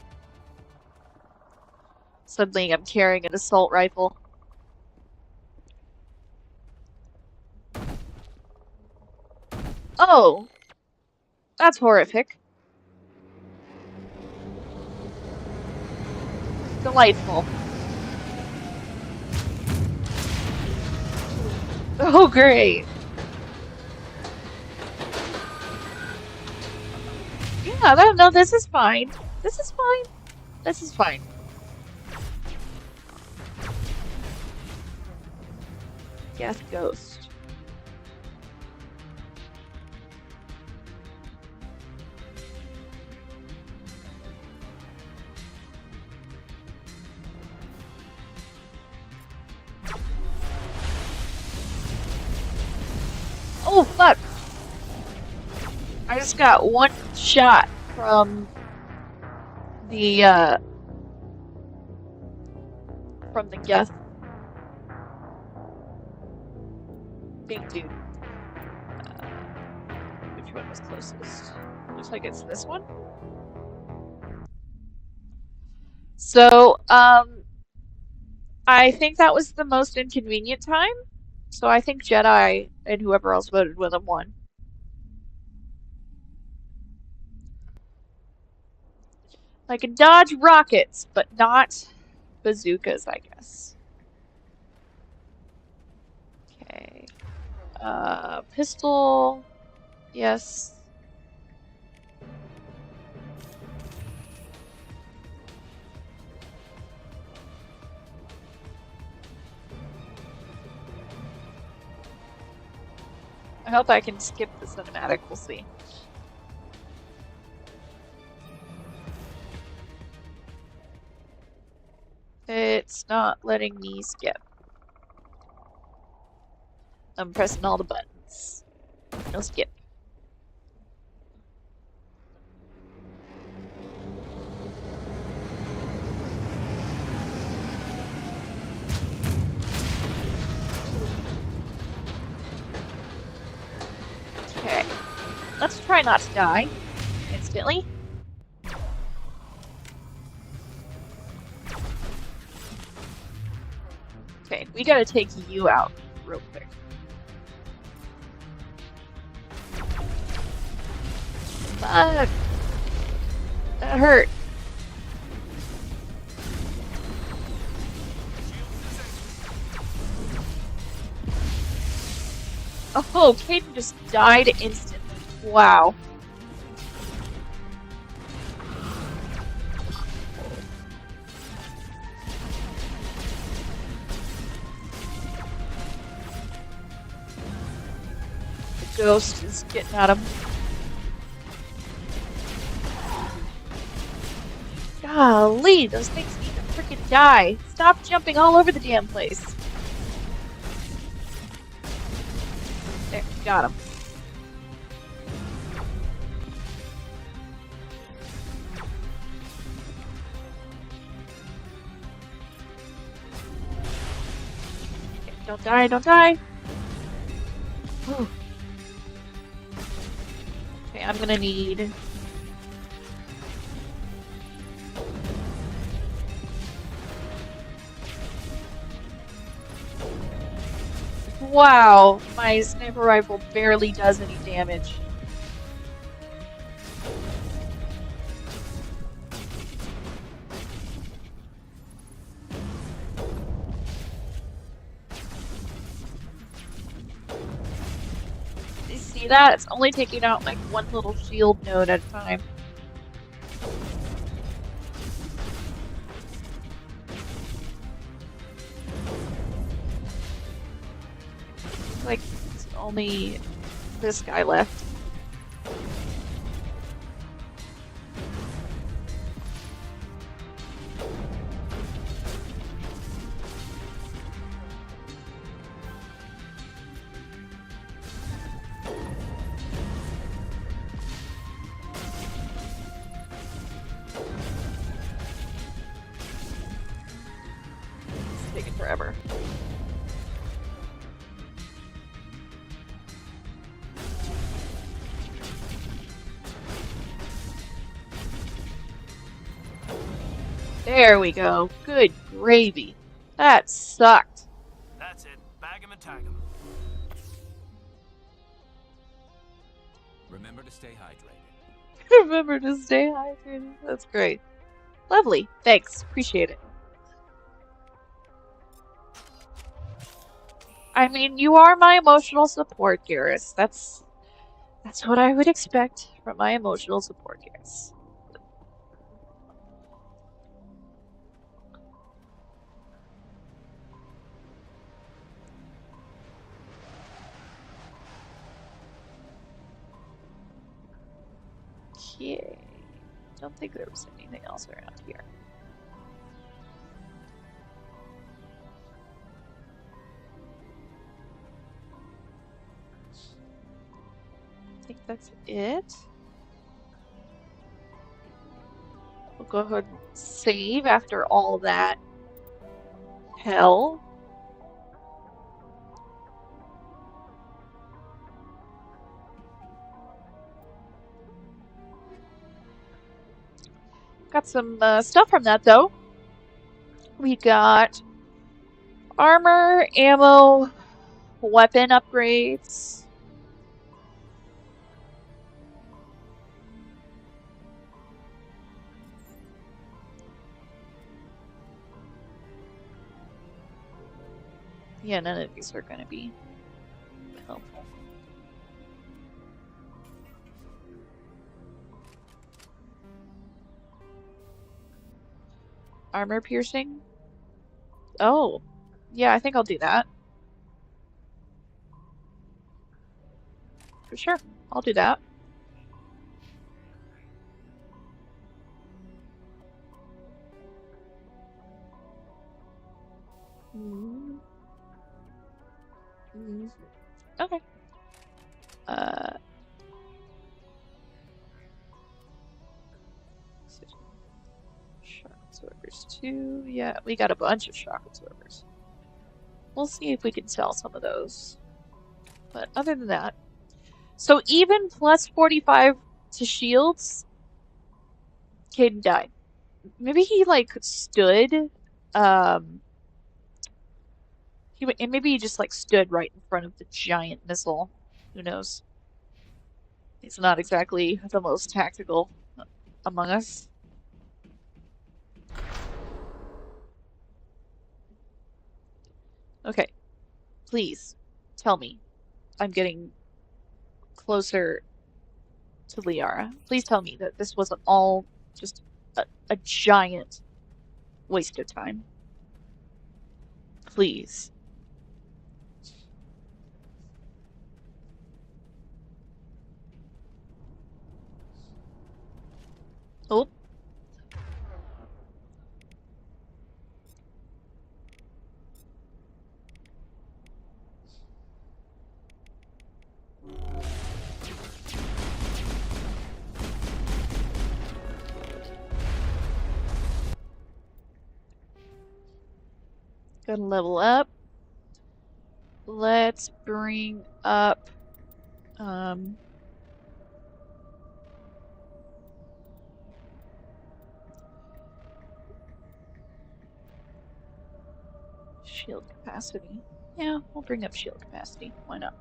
Suddenly I'm carrying an assault rifle. Oh! That's horrific. Delightful. Oh, great. Yeah, no, this is fine. This is fine. This is fine. Death Ghost. Oh, fuck! I just got one shot from the Geth. Big dude. Which one was closest? Looks like it's this one. So, I think that was the most inconvenient time. So I think Jedi and whoever else voted with him won. I can dodge rockets, but not bazookas, I guess. Okay. Pistol. Yes. I hope I can skip the cinematic, we'll see. It's not letting me skip. I'm pressing all the buttons. No skip. Okay. Let's try not to die instantly. Okay, we gotta take you out real quick. Fuck! That hurt. Oh, Caden just died instantly. Wow. Ghost is getting at him. Golly, those things need to freaking die. Stop jumping all over the damn place. There, got him. Okay, don't die, don't die. Whew. Okay, I'm gonna need... Wow, my sniper rifle barely does any damage. You see that? It's only taking out like one little shield node at a time. Like, it's only this guy left. It's taking forever. There we go. Good gravy. That sucked. That's it. Bag 'em and tag 'em. Remember to stay hydrated. Remember to stay hydrated. That's great. Lovely. Thanks. Appreciate it. I mean, you are my emotional support, Garrus. That's what I would expect from my emotional support, Garrus. Okay. Don't think there was anything else around here. I think that's it. We'll go ahead and save after all that hell. Got some stuff from that though. We got armor, ammo, weapon upgrades. Yeah, none of these are going to be helpful. Armor piercing? Oh, yeah, I think I'll do that. For sure, I'll do that. Okay. Shock absorbers too. Yeah, we got a bunch of shock absorbers. We'll see if we can sell some of those. But other than that, so even plus 45 to shields, Caden died. Maybe he like stood. Maybe he just like stood right in front of the giant missile. Who knows? He's not exactly the most tactical among us. Okay, please tell me I'm getting closer to Liara. Please tell me that this wasn't all just a giant waste of time. Please. Gotta level up. Let's bring up shield capacity. Yeah, we'll bring up shield capacity. Why not?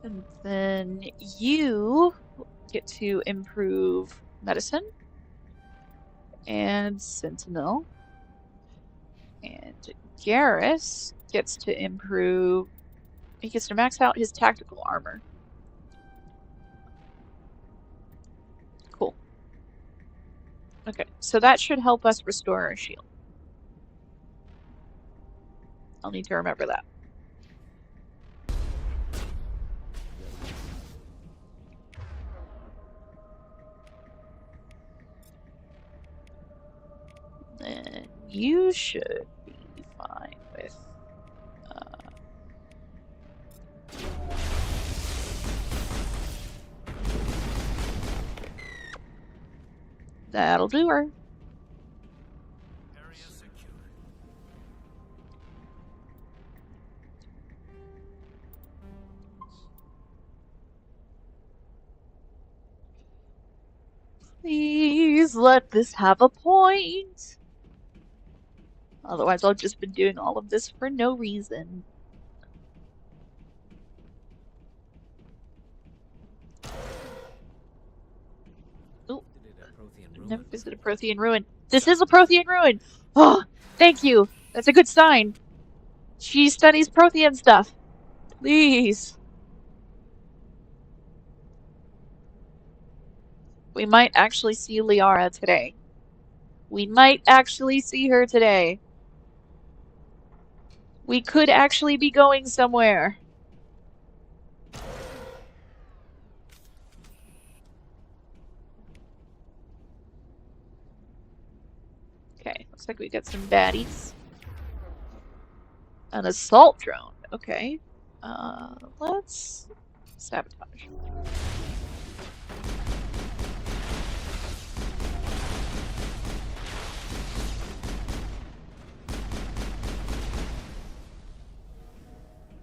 And then you get to improve medicine and sentinel. And Garrus gets to improve. He gets to max out his tactical armor. Cool. Okay, so that should help us restore our shield. I'll need to remember that. Then you should be fine with that'll do her. Area secure. Please let this have a point. Otherwise, I've just been doing all of this for no reason. Oh, never visited a Prothean ruin. This is a Prothean ruin. Oh, thank you. That's a good sign. She studies Prothean stuff. Please. We might actually see Liara today. We might actually see her today. We could actually be going somewhere. Okay, looks like we got some baddies. An assault drone. Okay. Let's sabotage.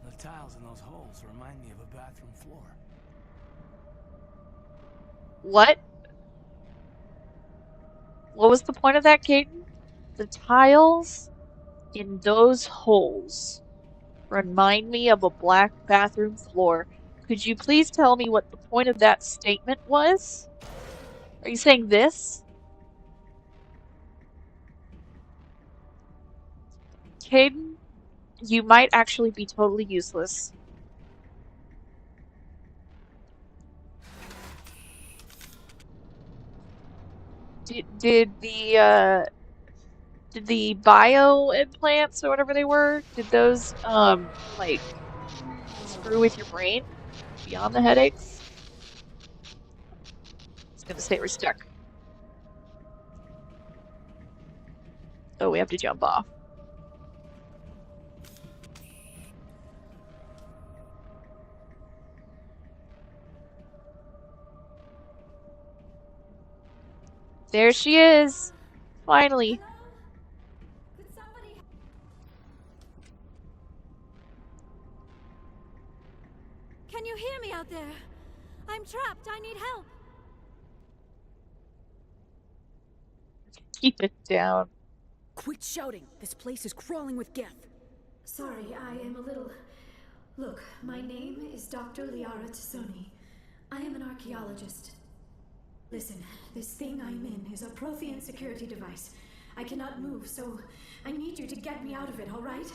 The tiles in those holes remind me of a bathroom floor. What? What was the point of that, Caden? The tiles in those holes remind me of a black bathroom floor. Could you please tell me what the point of that statement was? Are you saying this? Caden, you might actually be totally useless. Did the bio implants or whatever they were, did those like screw with your brain beyond the headaches? I was gonna say we're stuck. Oh, we have to jump off. There she is! Finally. Can you hear me out there? I'm trapped. I need help. Keep it down. Quit shouting. This place is crawling with Geth. Sorry, I am a little... Look, my name is Dr. Liara Tassoni. I am an archaeologist. Listen, this thing I'm in is a Prothean security device. I cannot move, so I need you to get me out of it, all right?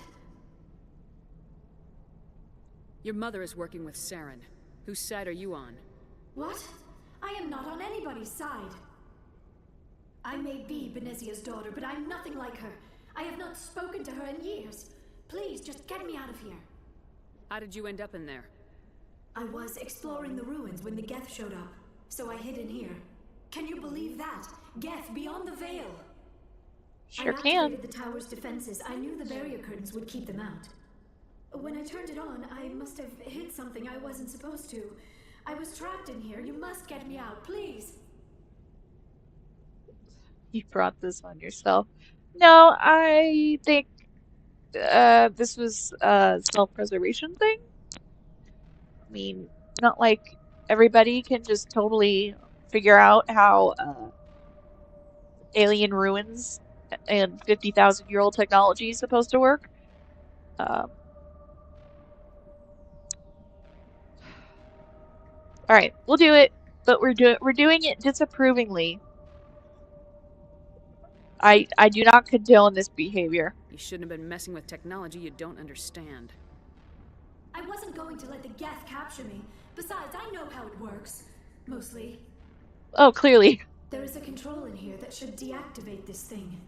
Your mother is working with Saren. Whose side are you on? What? I am not on anybody's side. I may be Benezia's daughter, but I'm nothing like her. I have not spoken to her in years. Please, just get me out of here. How did you end up in there? I was exploring the ruins when the Geth showed up, so I hid in here. Can you believe that? Geth beyond the veil. Sure I activated the tower's defenses. I knew the barrier curtains would keep them out. When I turned it on, I must have hit something I wasn't supposed to. I was trapped in here. You must get me out, please. You brought this on yourself. No, I think this was a self-preservation thing. I mean, not like everybody can just totally figure out how alien ruins and 50,000-year-old technology is supposed to work. All right, we'll do it, but we're doing it disapprovingly. I do not condone this behavior. You shouldn't have been messing with technology you don't understand. I wasn't going to let the Geth capture me. Besides, I know how it works. Mostly. Oh, clearly. There is a control in here that should deactivate this thing.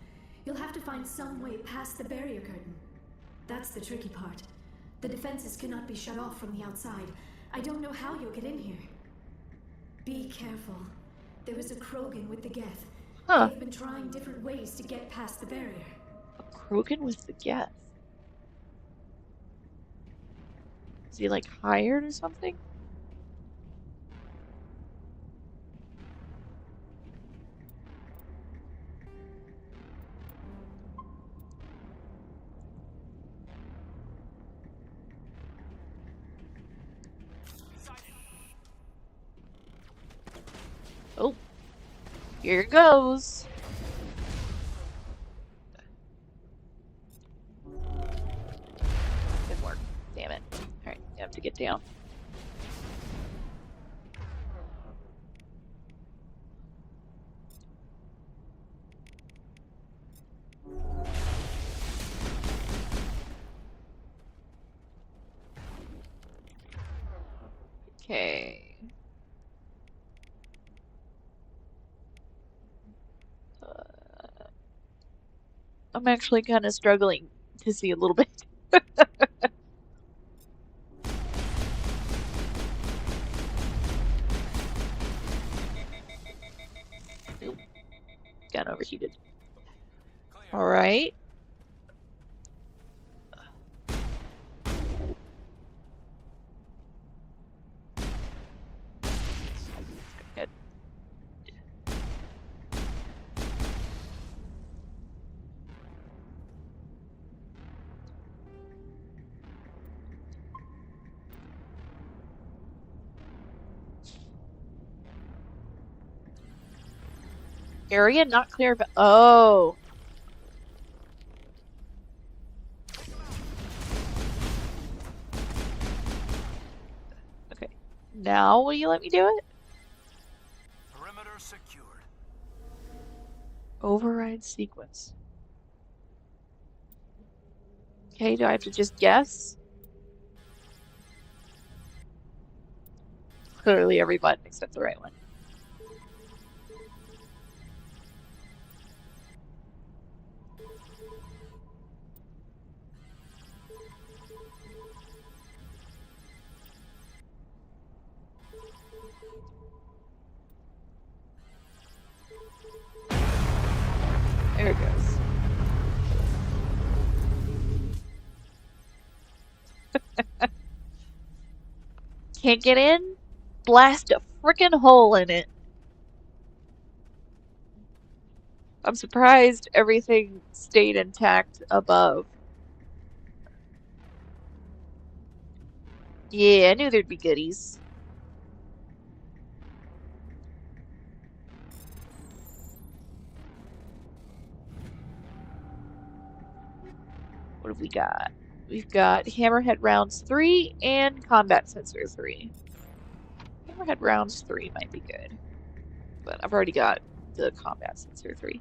You'll have to find some way past the barrier curtain. That's the tricky part. The defenses cannot be shut off from the outside. I don't know how you'll get in here. Be careful. There is a Krogan with the Geth. Huh. They've been trying different ways to get past the barrier. A Krogan with the Geth. Is he like hired or something? Oh, here it goes. Didn't work. Damn it. Alright, you have to get down. Okay. I'm actually kind of struggling to see a little bit. Oop. Got overheated. Alright. Good. Area not clear, but oh. Okay. Now will you let me do it? Perimeter secured. Override sequence. Okay, do I have to just guess? Clearly every button except the right one. There it goes. Can't get in? Blast a frickin' hole in it. I'm surprised everything stayed intact above. Yeah, I knew there'd be goodies. What have we got? We've got Hammerhead Rounds 3 and Combat Sensor 3. Hammerhead Rounds 3 might be good, but I've already got the Combat Sensor 3.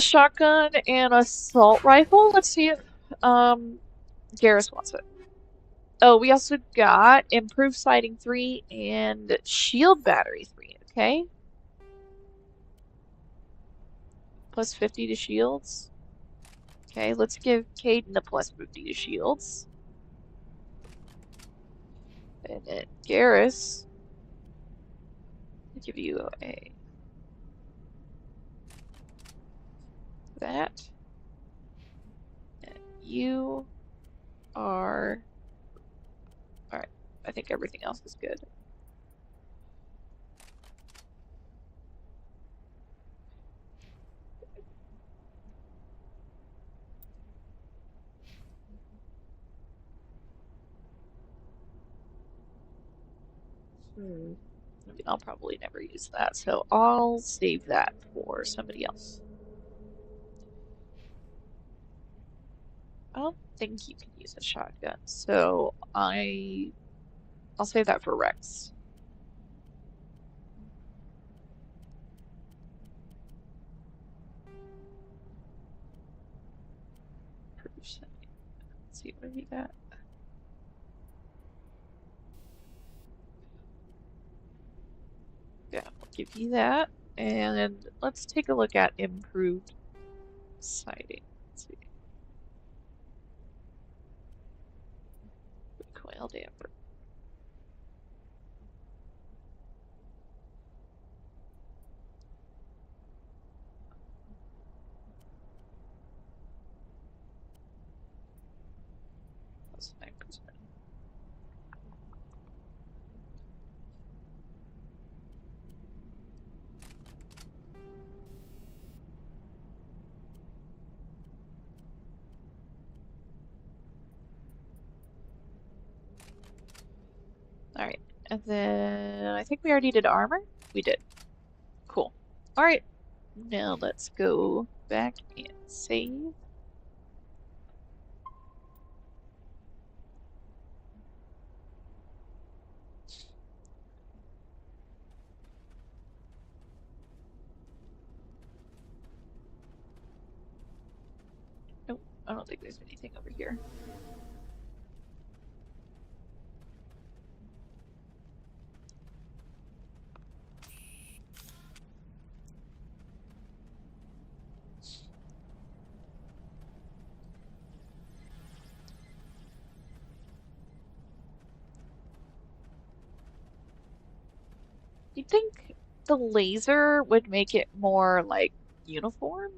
Shotgun and assault rifle. Let's see if Garrus wants it. Oh, we also got improved sighting 3 and shield battery 3. Okay. Plus 50 to shields. Okay, let's give Caden a plus 50 to shields. And then Garrus, I'll give you a that. And you are... Alright, I think everything else is good. I mean, I'll probably never use that, so I'll save that for somebody else. I don't think you can use a shotgun, so I'll save that for Rex. Let's see what we got. Yeah, I'll give you that. And let's take a look at improved sighting. Let's see. Recoil damper. That's 9%. All right, and then I think we already did armor. We did. Cool. All right, now let's go back and save. Nope, I don't think there's anything over here. You'd think the laser would make it more like uniform?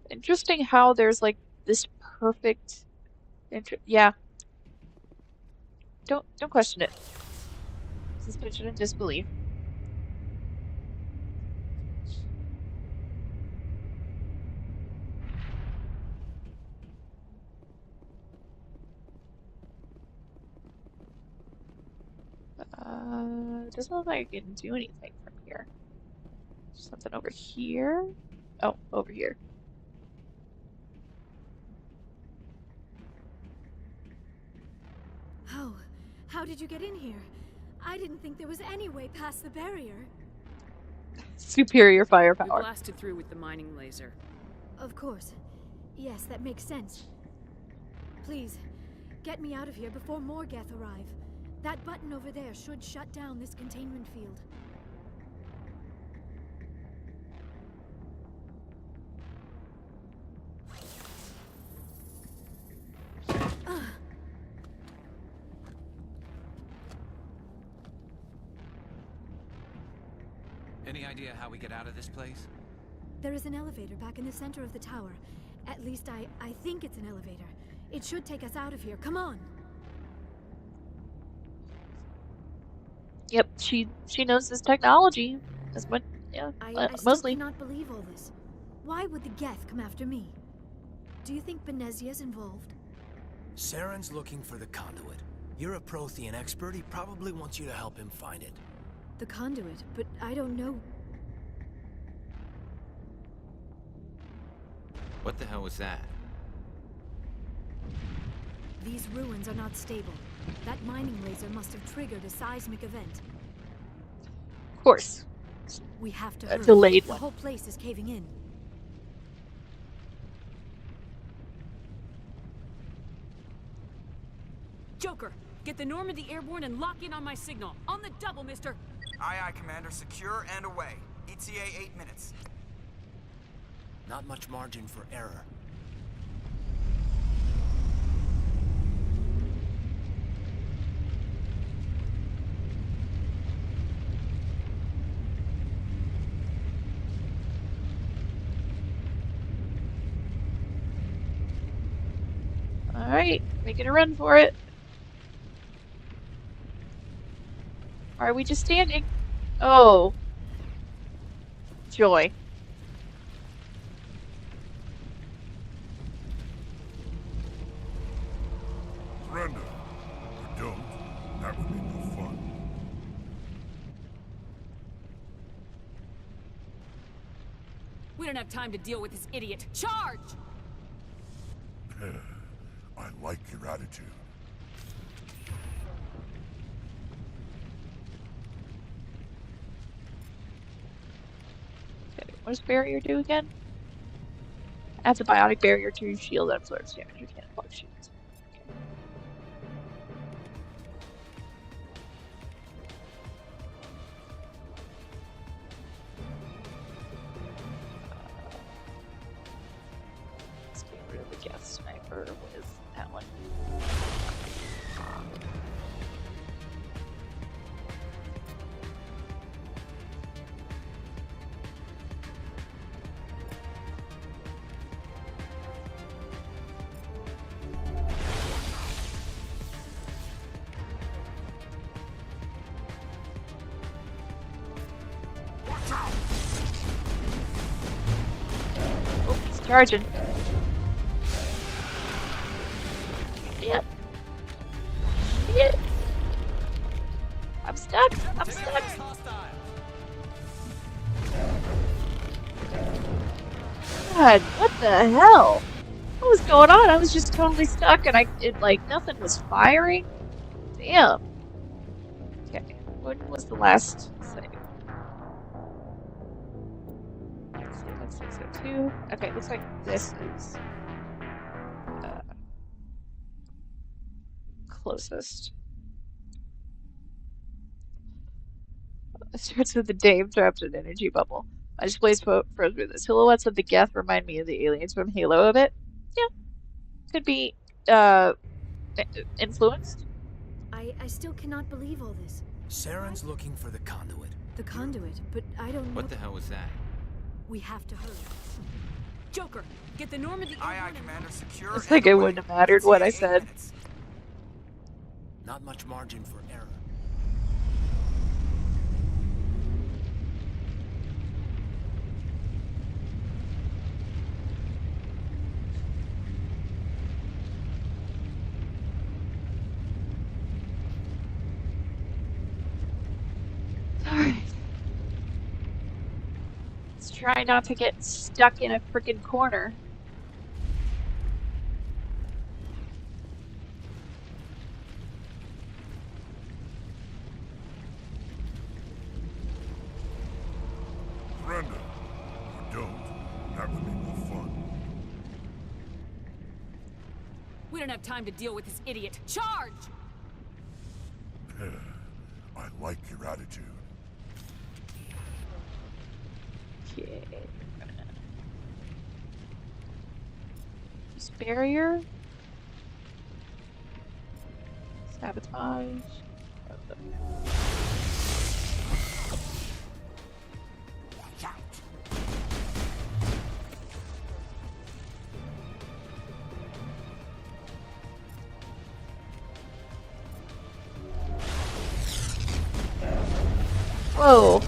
Interesting how there's like this perfect yeah. Don't question it. Suspicion and disbelief. Doesn't look like I can do anything from here. Something over here? Oh, over here. How did you get in here? I didn't think there was any way past the barrier. Superior We firepower. blasted through with the mining laser. Of course. Yes, that makes sense. Please, get me out of here before more Geth arrive. That button over there should shut down this containment field. Any idea how we get out of this place? There is an elevator back in the center of the tower. At least I think it's an elevator. It should take us out of here. Come on. Yep, she knows this technology. As much, yeah, I still mostly. cannot believe all this. Why would the Geth come after me? Do you think Benezia's involved? Saren's looking for the conduit. You're a Prothean expert. He probably wants you to help him find it. The conduit, but I don't know. What the hell was that? These ruins are not stable. That mining laser must have triggered a seismic event. Of course. We have to A hurry. delayed The one. whole place is caving in. Joker, get the Normandy airborne and lock in on my signal. On the double, mister. Aye, aye, Commander. Secure and away. ETA 8 minutes. Not much margin for error. Alright, making a run for it. Are we just standing? Oh. Joy. Surrender. Or don't. That would be no fun. We don't have time to deal with this idiot. Charge! I like your attitude. Okay, what does barrier do again? Adds a biotic barrier to your shield that absorbs damage. You can't block shields. Okay. Let's get rid of the gas sniper with that one. Oh, he's charging. Yep. Shit. I'm stuck. I'm stuck. God, what the hell? What was going on? I was just totally stuck and like nothing was firing. Damn. Okay. When was the last save? Let's see, that's 602. Okay, looks like this is closest. It starts with the Dave trapped in an energy bubble. My displays froze me. The silhouettes of the Geth remind me of the aliens from Halo a bit. Yeah. Could be influenced. I still cannot believe all this. Saren's looking for the conduit. The conduit, but I don't know. What the hell was that? We have to hurry. Joker, get the Normandy Aye, airborne and Commander. Secure. It's like it wouldn't have mattered what I said. Not much margin for error. Alright. Let's try not to get stuck in a freaking corner. Surrender. Or don't. That would be no fun. We don't have time to deal with this idiot. Charge! I like your attitude. Okay. Use barrier. Sabotage. Watch out. Whoa.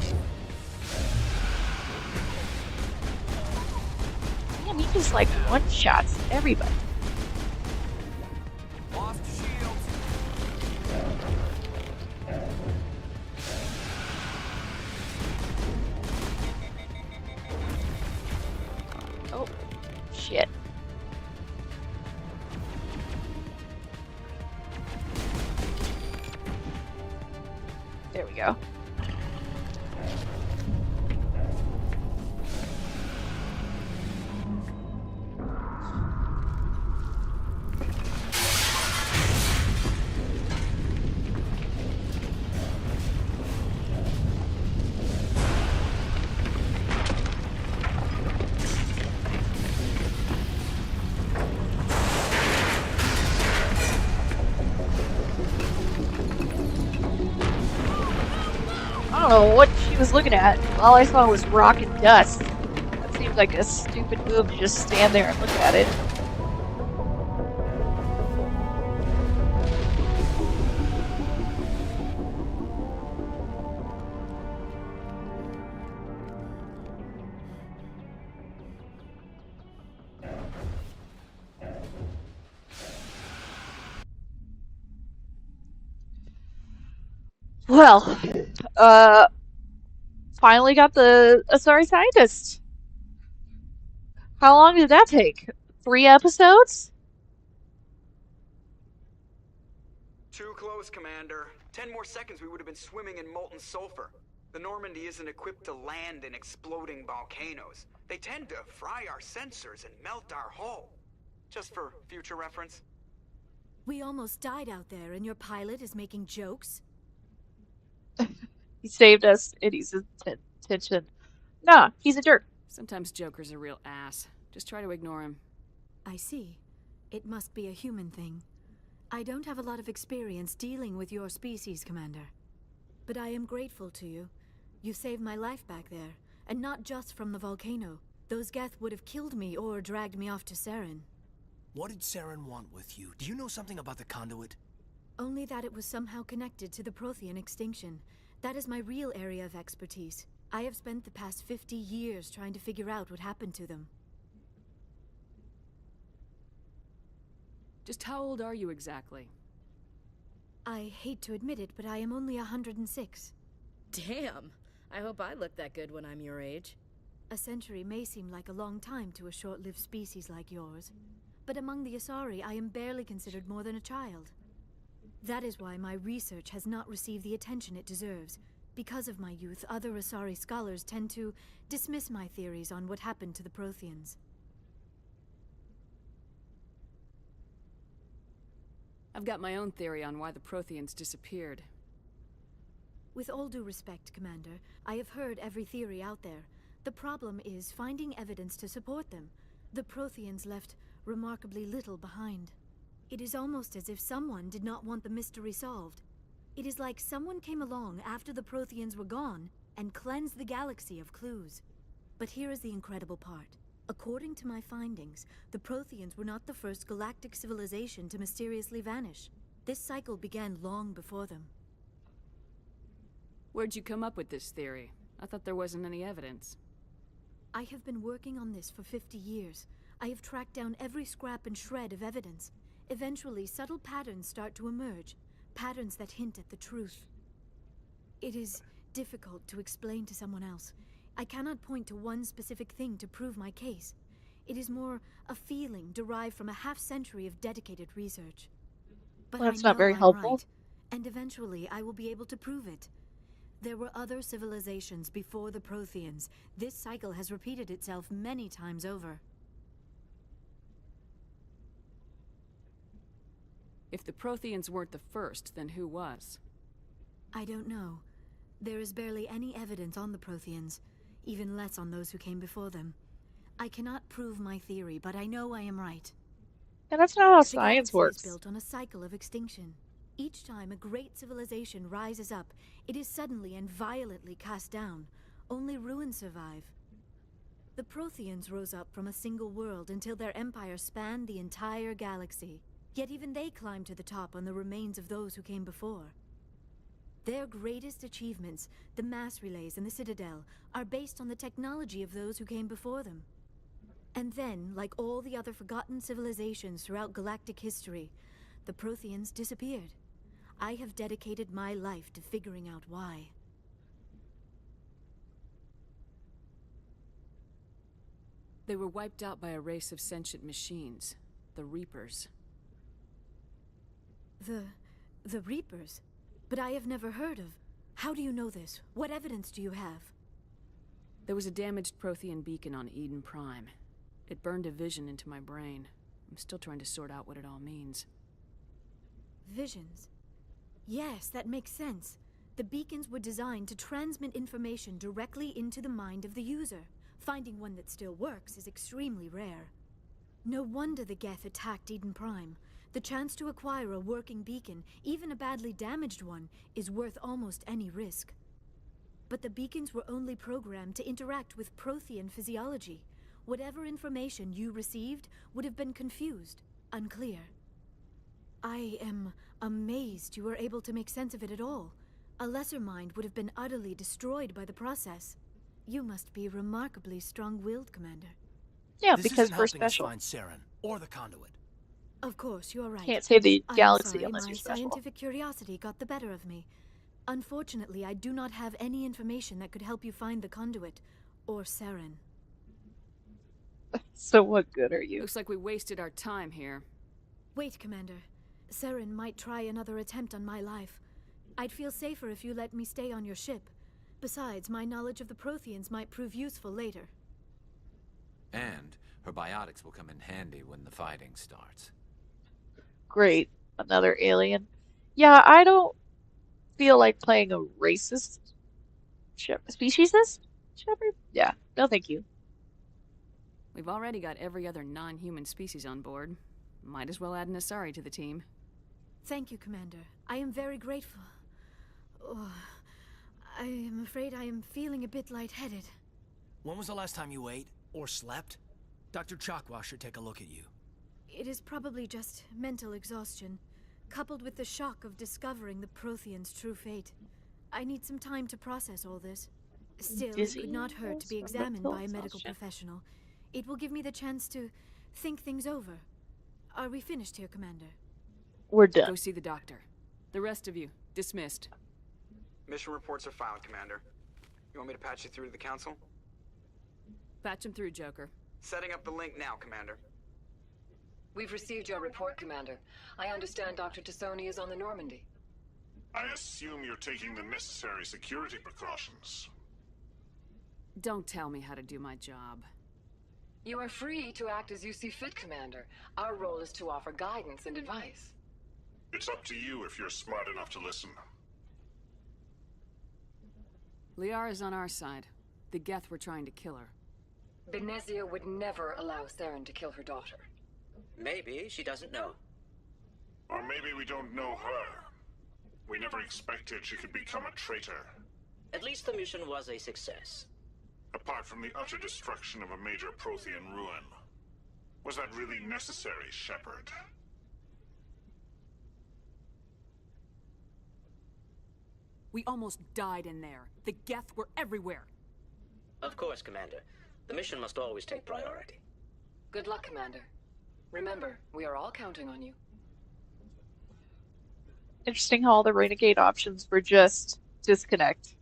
Damn, he just like one-shots everybody. Lost shields. Oh, shit. There we go. I don't know what she was looking at. All I saw was rock and dust. That seemed like a stupid move to just stand there and look at it. Well, uh, finally got the Asari scientist. How long did that take? 3 episodes? Too close, Commander. 10 more seconds we would have been swimming in molten sulfur. The Normandy isn't equipped to land in exploding volcanoes. They tend to fry our sensors and melt our hull. Just for future reference. We almost died out there, and your pilot is making jokes? He saved us, and he's attention. Nah, he's a jerk. Sometimes Joker's a real ass. Just try to ignore him. I see. It must be a human thing. I don't have a lot of experience dealing with your species, Commander. But I am grateful to you. You saved my life back there, and not just from the volcano. Those Geth would have killed me or dragged me off to Saren. What did Saren want with you? Do you know something about the conduit? Only that it was somehow connected to the Prothean extinction. That is my real area of expertise. I have spent the past 50 years trying to figure out what happened to them. Just how old are you exactly? I hate to admit it, but I am only 106. Damn! I hope I look that good when I'm your age. A century may seem like a long time to a short-lived species like yours, but among the Asari, I am barely considered more than a child. That is why my research has not received the attention it deserves. Because of my youth, other Asari scholars tend to dismiss my theories on what happened to the Protheans. I've got my own theory on why the Protheans disappeared. With all due respect, Commander, I have heard every theory out there. The problem is finding evidence to support them. The Protheans left remarkably little behind. It is almost as if someone did not want the mystery solved. It is like someone came along after the Protheans were gone and cleansed the galaxy of clues. But here is the incredible part. According to my findings, the Protheans were not the first galactic civilization to mysteriously vanish. This cycle began long before them. Where'd you come up with this theory? I thought there wasn't any evidence. I have been working on this for 50 years. I have tracked down every scrap and shred of evidence. Eventually, subtle patterns start to emerge, patterns that hint at the truth. It is difficult to explain to someone else. I cannot point to one specific thing to prove my case. It is more a feeling derived from a half-century of dedicated research. But Well, that's I not know very I'm helpful. right, and eventually I will be able to prove it. There were other civilizations before the Protheans. This cycle has repeated itself many times over. If the Protheans weren't the first, then who was? I don't know. There is barely any evidence on the Protheans, even less on those who came before them. I cannot prove my theory, but I know I am right. And that's not how The science galaxy works. is built on a cycle of extinction. Each time a great civilization rises up, it is suddenly and violently cast down. Only ruins survive. The Protheans rose up from a single world until their empire spanned the entire galaxy. Yet even they climbed to the top on the remains of those who came before. Their greatest achievements, the mass relays and the Citadel, are based on the technology of those who came before them. And then, like all the other forgotten civilizations throughout galactic history, the Protheans disappeared. I have dedicated my life to figuring out why. They were wiped out by a race of sentient machines, the Reapers. The Reapers? But I have never heard of. How do you know this? What evidence do you have? There was a damaged Prothean beacon on Eden Prime. It burned a vision into my brain. I'm still trying to sort out what it all means. Visions? Yes, that makes sense. The beacons were designed to transmit information directly into the mind of the user. Finding one that still works is extremely rare. No wonder the Geth attacked Eden Prime. The chance to acquire a working beacon, even a badly damaged one, is worth almost any risk. But the beacons were only programmed to interact with Prothean physiology. Whatever information you received would have been confused, unclear. I am amazed you were able to make sense of it at all. A lesser mind would have been utterly destroyed by the process. You must be remarkably strong-willed, Commander. Yeah, This because isn't we're helping us special. find Saren or the conduit. Of course, you're right. Can't save the I'm galaxy sorry, unless my you're special. scientific curiosity got the better of me. Unfortunately, I do not have any information that could help you find the conduit, or Saren. So what good are you? Looks like we wasted our time here. Wait, Commander. Saren might try another attempt on my life. I'd feel safer if you let me stay on your ship. Besides, my knowledge of the Protheans might prove useful later. And her biotics will come in handy when the fighting starts. Great. Another alien. Yeah, I don't feel like playing a racist speciesist Shepard? Yeah, no thank you. We've already got every other non-human species on board. Might as well add an Asari to the team. Thank you, Commander. I am very grateful. Oh, I am afraid I am feeling a bit lightheaded. When was the last time you ate or slept? Dr. Chakwa should take a look at you. It is probably just mental exhaustion, coupled with the shock of discovering the Protheans' true fate. I need some time to process all this. Still, it could not hurt to be examined by a medical professional. It will give me the chance to think things over. Are we finished here, Commander? We're done. Go see the doctor. The rest of you, dismissed. Mission reports are filed, Commander. You want me to patch you through to the Council? Patch him through, Joker. Setting up the link now, Commander. We've received your report, Commander. I understand Dr. Tassoni is on the Normandy. I assume you're taking the necessary security precautions. Don't tell me how to do my job. You are free to act as you see fit, Commander. Our role is to offer guidance and advice. It's up to you if you're smart enough to listen. Liara's on our side. The Geth were trying to kill her. Benezia would never allow Saren to kill her daughter. Maybe she doesn't know. Or maybe we don't know her. We never expected she could become a traitor. At least the mission was a success. Apart from the utter destruction of a major Prothean ruin. Was that really necessary, Shepard? We almost died in there. The Geth were everywhere. Of course, Commander. The mission must always take priority. Good luck, Commander. Remember, we are all counting on you. Interesting how all the Renegade options were just disconnect.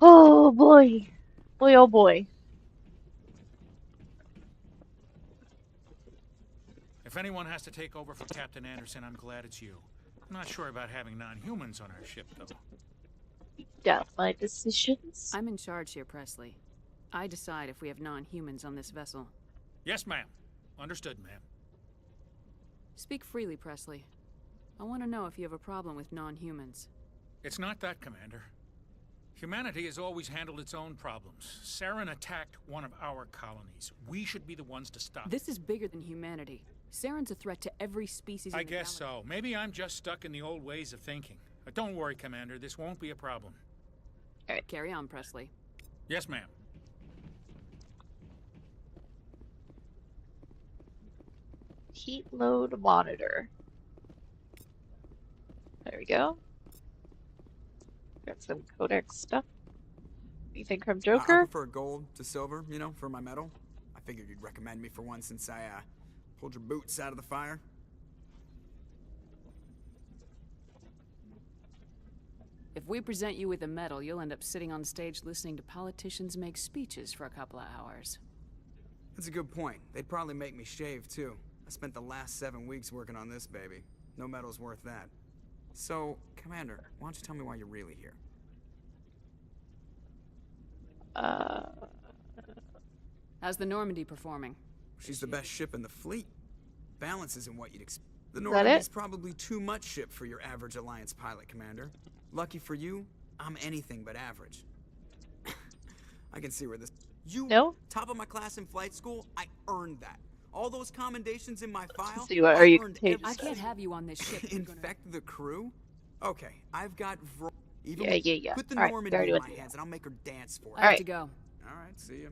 Oh boy. Boy, oh boy. If anyone has to take over for Captain Anderson, I'm glad it's you. I'm not sure about having non-humans on our ship, though. Doubt my decisions. I'm in charge here, Presley. I decide if we have non-humans on this vessel. Yes, ma'am. Understood, ma'am. Speak freely, Presley. I want to know if you have a problem with non-humans. It's not that, Commander. Humanity has always handled its own problems. Saren attacked one of our colonies. We should be the ones to stop. This is bigger than humanity. Saren's a threat to every species in the galaxy. I guess so. Maybe I'm just stuck in the old ways of thinking. But don't worry, Commander. This won't be a problem. All right, carry on, Presley. Yes, ma'am. Heat load monitor. There we go. Got some codex stuff. Anything from Joker? I prefer gold to silver, you know, for my medal. I figured you'd recommend me for one since I pulled your boots out of the fire. If we present you with a medal, you'll end up sitting on stage listening to politicians make speeches for a couple of hours. That's a good point. They'd probably make me shave, too. I spent the last 7 weeks working on this baby. No medal's worth that. So, Commander, why don't you tell me why you're really here? How's the Normandy performing? She's the best ship in the fleet. Balance isn't what you'd expect. The Normandy's probably too much ship for your average Alliance pilot, Commander. Lucky for you, I'm anything but average. I can see where this... Top of my class in flight school, I earned that. All those commendations in my file... See, what are you contagious? I can't have you on this ship. Infect the crew? Okay, I've got... Yeah. Put the Normandy in my hands and I'll make her dance for it. I have to go. Alright, see ya.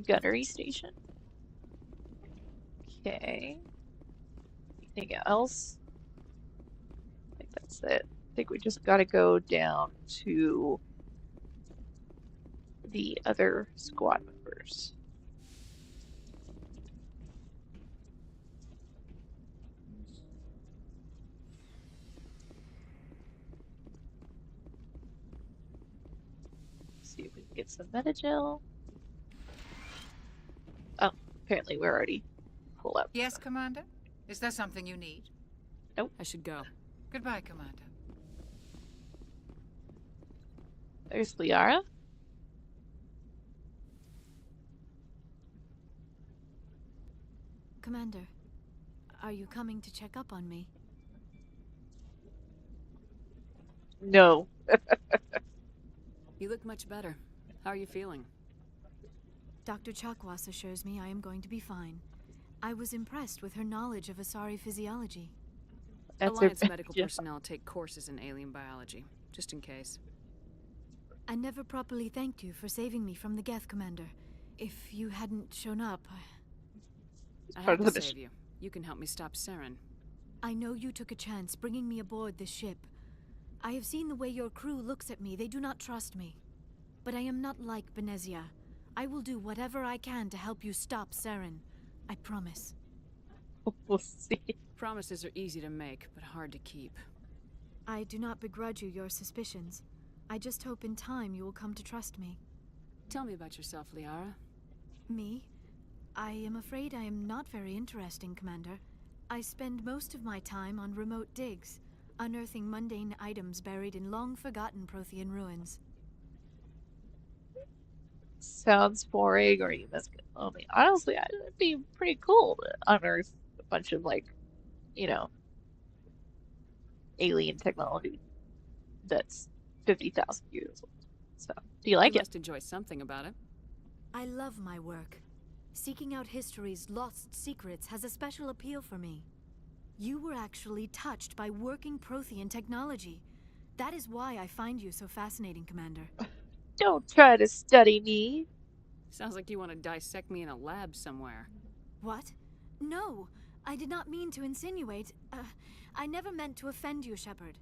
Gunnery station. Okay. Anything else? I think that's it. I think we just gotta go down to the other squad members. See if we can get some metagel. Oh, apparently we're already full up. Yes, Commander? Is there something you need? Nope. I should go. Goodbye, Commander. There's Liara. Commander, are you coming to check up on me? No. You look much better. How are you feeling? Dr. Chakwas assures me I am going to be fine. I was impressed with her knowledge of Asari physiology. Alliance medical personnel take courses in alien biology, just in case. I never properly thanked you for saving me from the Geth, Commander. If you hadn't shown up, I had to save you. You can help me stop Saren. I know you took a chance bringing me aboard this ship. I have seen the way your crew looks at me. They do not trust me. But I am not like Benezia. I will do whatever I can to help you stop Saren. I promise. We'll see. Promises are easy to make, but hard to keep. I do not begrudge you your suspicions. I just hope in time you will come to trust me. Tell me about yourself, Liara. Me? I am afraid I am not very interesting, Commander. I spend most of my time on remote digs, unearthing mundane items buried in long-forgotten Prothean ruins. Sounds boring, or you must get lonely. Honestly, it'd be pretty cool to unearth a bunch of, like, you know, alien technology that's 50,000 years old. So, do you like it? You must enjoy something about it. I love my work. Seeking out history's lost secrets has a special appeal for me. You were actually touched by working Prothean technology. That is why I find you so fascinating, Commander. Don't try to study me. Sounds like you want to dissect me in a lab somewhere. What? No, I did not mean to insinuate. I never meant to offend you, Shepard.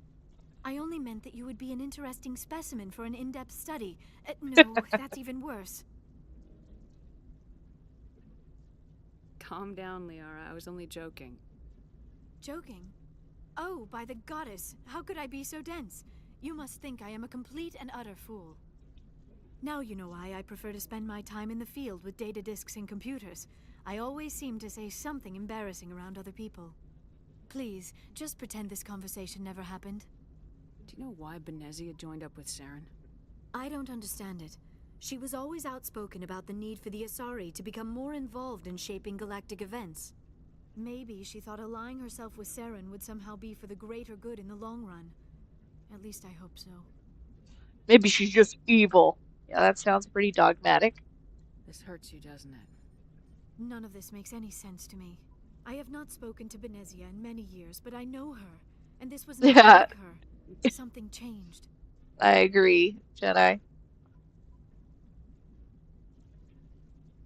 I only meant that you would be an interesting specimen for an in-depth study. No, that's even worse. Calm down, Liara. I was only joking. Joking? Oh, by the goddess, how could I be so dense? You must think I am a complete and utter fool. Now you know why I prefer to spend my time in the field with data disks and computers. I always seem to say something embarrassing around other people. Please, just pretend this conversation never happened. Do you know why Benezia joined up with Saren? I don't understand it. She was always outspoken about the need for the Asari to become more involved in shaping galactic events. Maybe she thought allying herself with Saren would somehow be for the greater good in the long run. At least I hope so. Maybe she's just evil. Yeah, that sounds pretty dogmatic. This hurts you, doesn't it? None of this makes any sense to me. I have not spoken to Benezia in many years, but I know her. And this was not like her. Something changed. I agree, Jedi.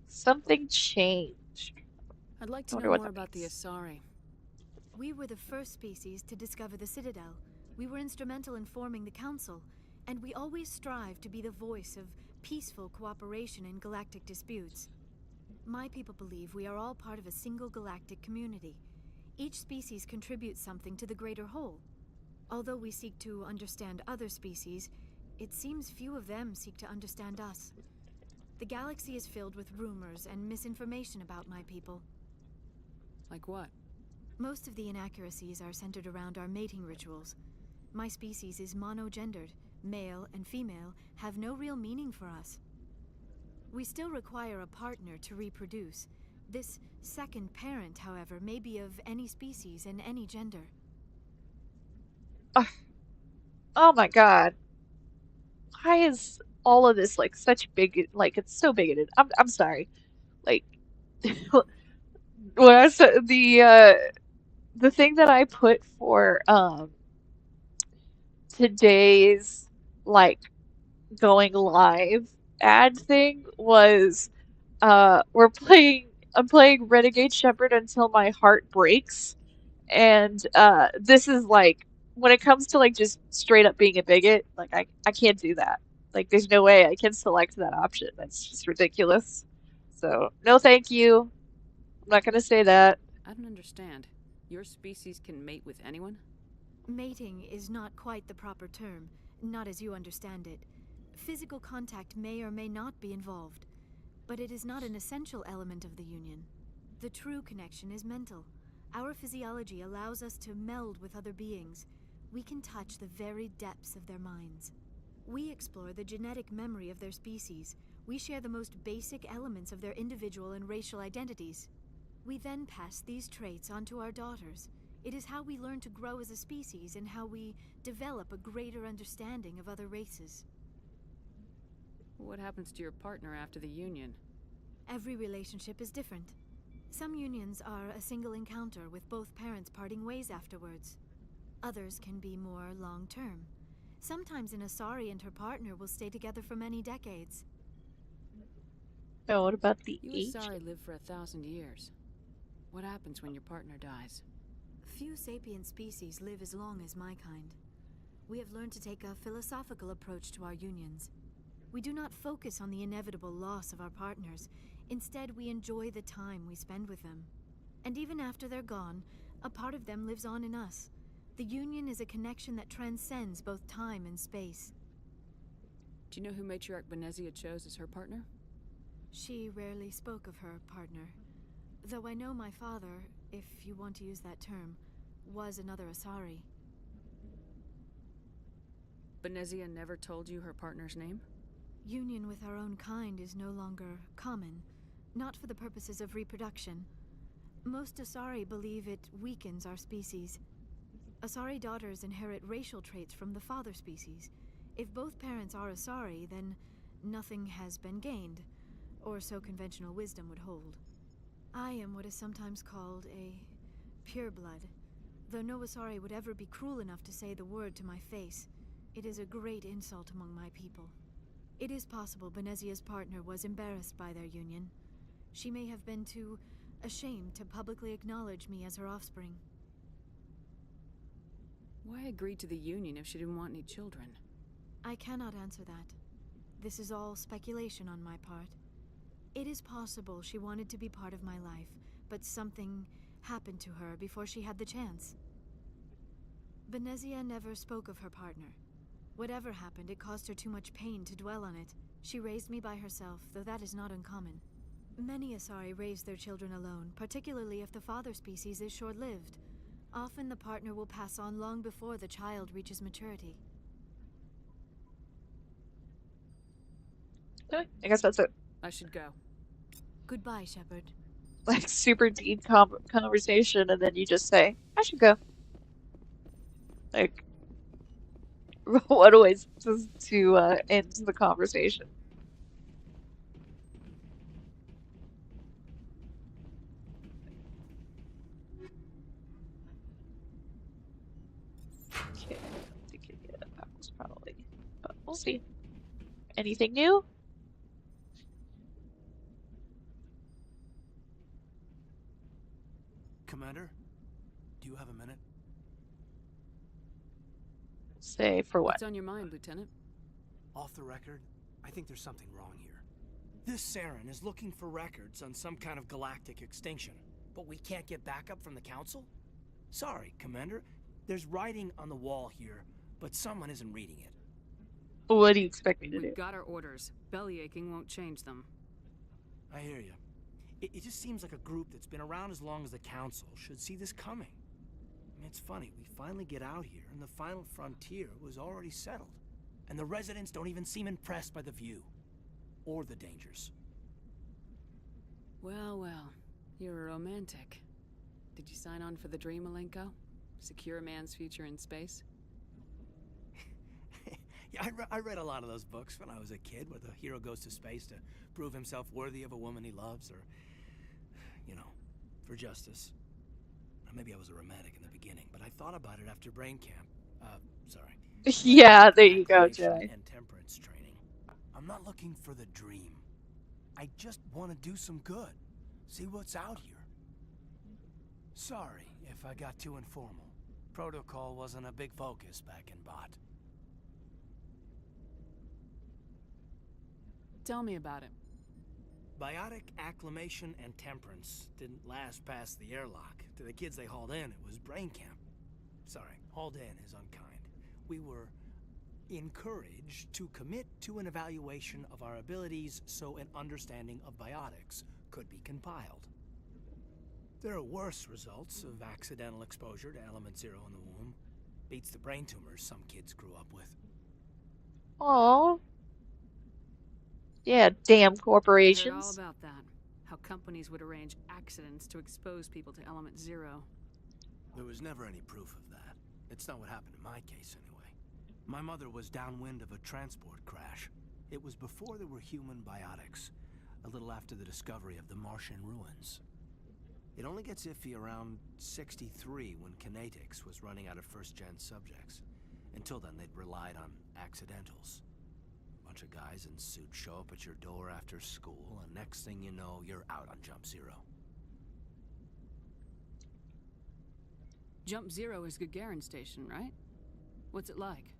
Something changed. I'd like to know more about the Asari. We were the first species to discover the Citadel. We were instrumental in forming the Council, and we always strive to be the voice of peaceful cooperation in galactic disputes. My people believe we are all part of a single galactic community. Each species contributes something to the greater whole. Although we seek to understand other species, it seems few of them seek to understand us. The galaxy is filled with rumors and misinformation about my people. Like what? Most of the inaccuracies are centered around our mating rituals. My species is monogendered. Male and female have no real meaning for us. We still require a partner to reproduce. This second parent, however, may be of any species and any gender. Oh my god. Why is all of this like such big, like it's so bigoted? I'm sorry. Like when I said the thing that I put for today's like going live ad thing was I'm playing Renegade Shepard until my heart breaks, and this is like when it comes to like just straight up being a bigot, like I can't do that. Like there's no way I can select that option. That's just ridiculous. So no thank you. I'm not gonna say that. I don't understand. Your species can mate with anyone? Mating is not quite the proper term, not as you understand it. Physical contact may or may not be involved, but it is not an essential element of the union. The true connection is mental. Our physiology allows us to meld with other beings. We can touch the very depths of their minds. We explore the genetic memory of their species. We share the most basic elements of their individual and racial identities. We then pass these traits onto our daughters. It is how we learn to grow as a species and how we develop a greater understanding of other races. What happens to your partner after the union? Every relationship is different. Some unions are a single encounter with both parents parting ways afterwards. Others can be more long-term. Sometimes an Asari and her partner will stay together for many decades. Oh, what about the You age? Asari live for 1,000 years. What happens when your partner dies? Few sapient species live as long as my kind. We have learned to take a philosophical approach to our unions. We do not focus on the inevitable loss of our partners. Instead, we enjoy the time we spend with them. And even after they're gone, a part of them lives on in us. The union is a connection that transcends both time and space. Do you know who Matriarch Benezia chose as her partner? She rarely spoke of her partner. Though I know my father, if you want to use that term, was another Asari. Benezia never told you her partner's name? Union with our own kind is no longer common, not for the purposes of reproduction. Most Asari believe it weakens our species. Asari daughters inherit racial traits from the father species. If both parents are Asari, then nothing has been gained, or so conventional wisdom would hold. I am what is sometimes called a pureblood, though no Asari would ever be cruel enough to say the word to my face. It is a great insult among my people. It is possible Benezia's partner was embarrassed by their union. She may have been too ashamed to publicly acknowledge me as her offspring. Why agree to the union if she didn't want any children? I cannot answer that. This is all speculation on my part. It is possible she wanted to be part of my life, but something happened to her before she had the chance. Benezia never spoke of her partner. Whatever happened, it caused her too much pain to dwell on it. She raised me by herself, though that is not uncommon. Many Asari raise their children alone, particularly if the father species is short-lived. Often the partner will pass on long before the child reaches maturity. Okay, I guess that's it. I should go. Goodbye, Shepard. Like super deep conversation, and then you just say, "I should go." Like, what a way to end the conversation. Okay, I think that was probably. But we'll see. Anything new? Commander, do you have a minute? Say for what? What's on your mind, Lieutenant? Off the record, I think there's something wrong here. This Saren is looking for records on some kind of galactic extinction, but we can't get backup from the Council? Sorry, Commander. There's writing on the wall here, but someone isn't reading it. What do you expect me to do? We've got our orders. Belly aching won't change them. I hear you. It just seems like a group that's been around as long as the Council should see this coming. I mean, it's funny, we finally get out here, and the final frontier was already settled. And the residents don't even seem impressed by the view. Or the dangers. Well, well. You're a romantic. Did you sign on for the dream, Malenko? Secure a man's future in space? Yeah, I read a lot of those books when I was a kid, where the hero goes to space to prove himself worthy of a woman he loves, or, you know, for justice. Maybe I was a romantic in the beginning, but I thought about it after brain camp. Sorry. Yeah, there you go, Jay. And temperance training. I'm not looking for the dream. I just want to do some good. See what's out here. Sorry if I got too informal. Protocol wasn't a big focus back in Bot. Tell me about it. Biotic acclimation and temperance didn't last past the airlock. To the kids they hauled in, it was brain camp. Sorry, hauled in is unkind. We were encouraged to commit to an evaluation of our abilities so an understanding of biotics could be compiled. There are worse results of accidental exposure to element 0 in the womb. Beats the brain tumors some kids grew up with. Oh. Yeah, damn I heard all corporations. about that. How companies would arrange accidents to expose people to element 0. There was never any proof of that. It's not what happened in my case, anyway. My mother was downwind of a transport crash. It was before there were human biotics, a little after the discovery of the Martian ruins. It only gets iffy around 63 when Kinetics was running out of first-gen subjects. Until then, they'd relied on accidentals. Bunch of guys in suits show up at your door after school, and next thing you know, you're out on Jump Zero. Jump 0 is Gagarin Station, right? What's it like?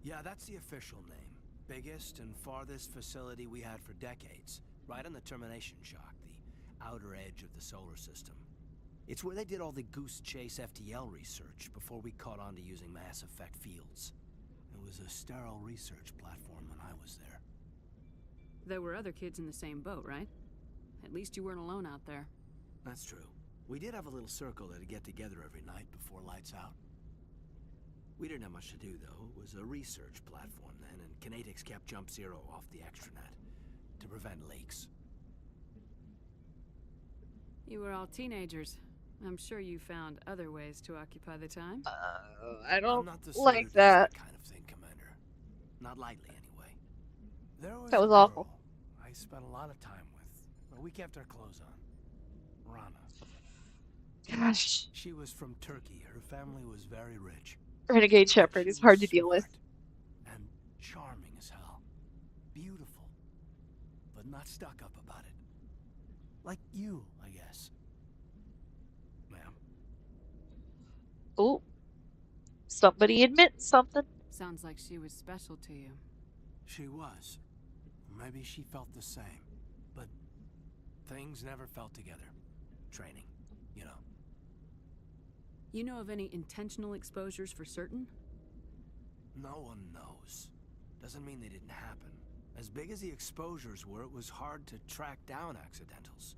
Yeah, that's the official name. Biggest and farthest facility we had for decades. Right on the termination shock, the outer edge of the solar system. It's where they did all the Goose Chase FTL research before we caught on to using mass effect fields. It was a sterile research platform when I was there. There were other kids in the same boat, right? At least you weren't alone out there. That's true. We did have a little circle that'd get together every night before lights out. We didn't have much to do, though. It was a research platform then, and Kinetics kept Jump 0 off the extranet to prevent leaks. You were all teenagers. I'm sure you found other ways to occupy the time. I don't I'm not the like sort that. kind of thing, Commander. Not lightly, anyway. There was That was a awful. girl I spent a lot of time with, but we kept our clothes on. Rana. Gosh. She was from Turkey. Her family was very rich. Renegade Shepard is hard to deal with. And charming as hell. Beautiful. But not stuck up about it. Like you, I guess. Ma'am. Oh. Somebody admit something. Sounds like she was special to you. She was. Maybe she felt the same. But things never felt together. Training, you know. You know of any intentional exposures for certain? No one knows. Doesn't mean they didn't happen. As big as the exposures were, it was hard to track down accidentals.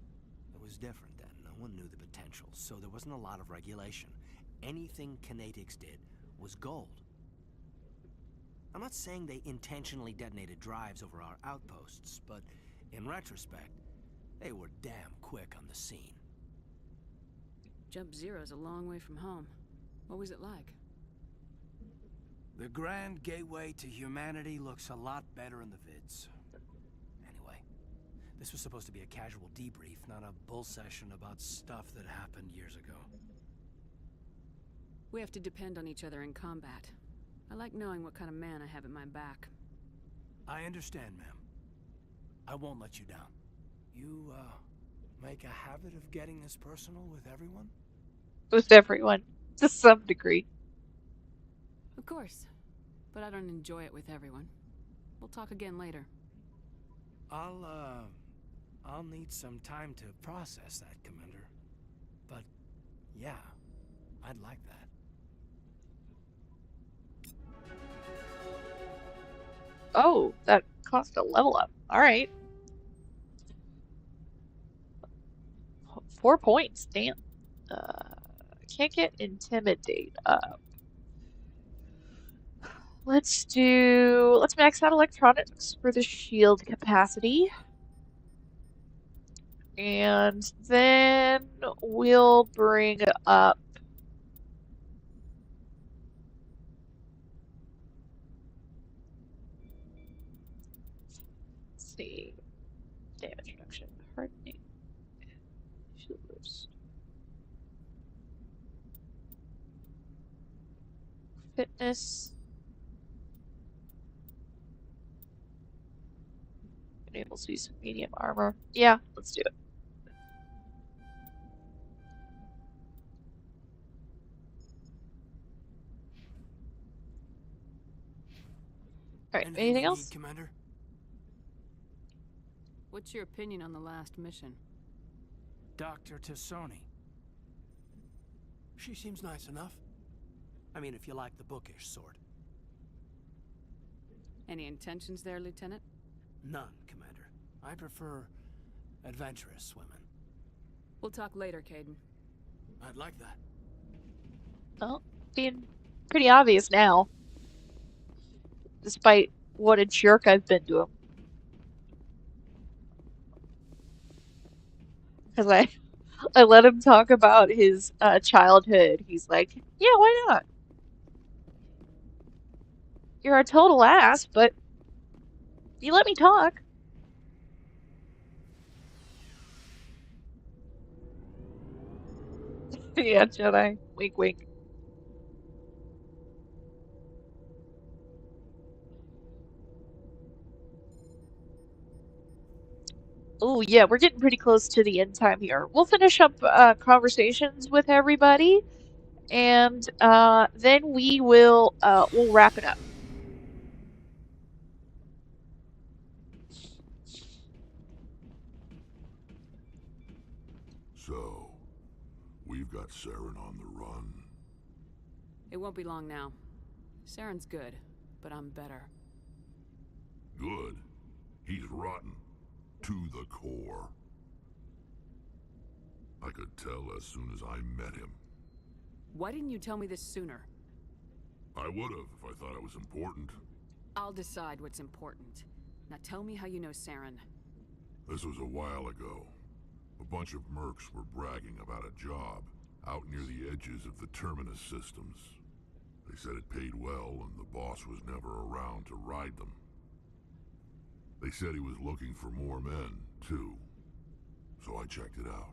It was different then. No one knew the potential, so there wasn't a lot of regulation. Anything Kinetics did was gold. I'm not saying they intentionally detonated drives over our outposts, but in retrospect, they were damn quick on the scene. Jump 0's a long way from home. What was it like? The grand gateway to humanity looks a lot better in the vids. Anyway, this was supposed to be a casual debrief, not a bull session about stuff that happened years ago. We have to depend on each other in combat. I like knowing what kind of man I have at my back. I understand, ma'am. I won't let you down. You, make a habit of getting this personal with everyone? With everyone. To some degree. Of course. But I don't enjoy it with everyone. We'll talk again later. I'll need some time to process that, Commander. But, yeah, I'd like that. Oh, that cost a level up. Alright. 4 points, damn. Can't get Intimidate up. Let's max out electronics for the shield capacity. And then we'll bring up let's see. Damage reduction. Hardening. Shield boost. Fitness. Enables use of medium armor. Yeah, let's do it. Alright, anything you else? need, Commander? What's your opinion on the last mission? Dr. Tassoni. She seems nice enough. I mean, if you like the bookish sort. Any intentions there, Lieutenant? None, Commander. I prefer adventurous women. We'll talk later, Caden. I'd like that. Well, being pretty obvious now. Despite what a jerk I've been to him. Because I let him talk about his childhood. He's like, yeah, why not? You're a total ass, but you let me talk. Yeah, Jedi. Wink, wink. Oh, yeah, we're getting pretty close to the end time here. We'll finish up conversations with everybody, and then we'll wrap it up. So, we've got Saren on the run. It won't be long now. Saren's good, but I'm better. Good? He's rotten. To the core. I could tell as soon as I met him. Why didn't you tell me this sooner? I would've if I thought it was important. I'll decide what's important. Now tell me how you know Saren. This was a while ago. A bunch of mercs were bragging about a job out near the edges of the Terminus systems. They said it paid well and the boss was never around to ride them. They said he was looking for more men, too. So I checked it out.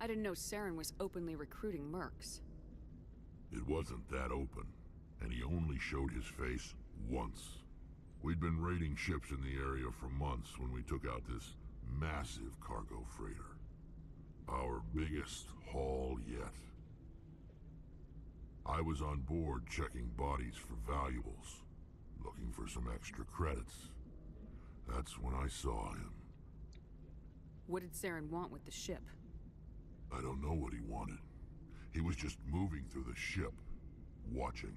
I didn't know Saren was openly recruiting mercs. It wasn't that open, and he only showed his face once. We'd been raiding ships in the area for months when we took out this massive cargo freighter. Our biggest haul yet. I was on board checking bodies for valuables, looking for some extra credits. That's when I saw him. What did Saren want with the ship? I don't know what he wanted. He was just moving through the ship, watching.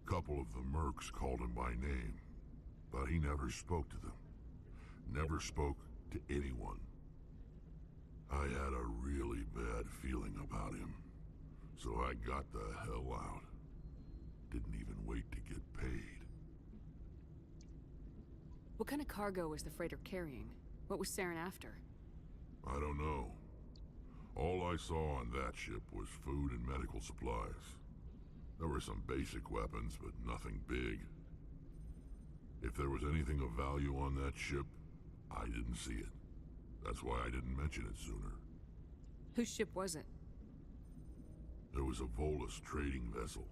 Couple of the mercs called him by name, but he never spoke to them. Never spoke to anyone. I had a really bad feeling about him, so I got the hell out. Didn't even wait to get paid. What kind of cargo was the freighter carrying? What was Saren after? I don't know. All I saw on that ship was food and medical supplies. There were some basic weapons, but nothing big. If there was anything of value on that ship, I didn't see it. That's why I didn't mention it sooner. Whose ship was it? There was a Volus trading vessel.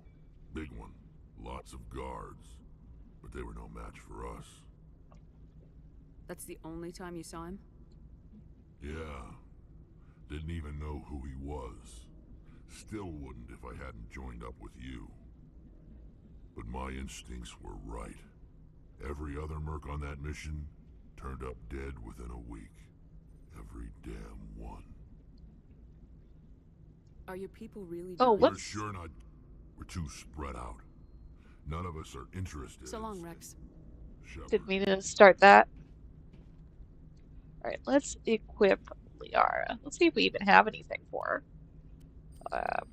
Big one. Lots of guards. But they were no match for us. That's the only time you saw him? Yeah. Didn't even know who he was. Still wouldn't if I hadn't joined up with you. But my instincts were right. Every other merc on that mission turned up dead within a week. Every damn one. Are your people really Oh, dying? what? We're sure not. We're too spread out. None of us are interested. So long, Rex. Shepard. Didn't mean to start that. Alright, let's equip Liara. Let's see if we even have anything for her.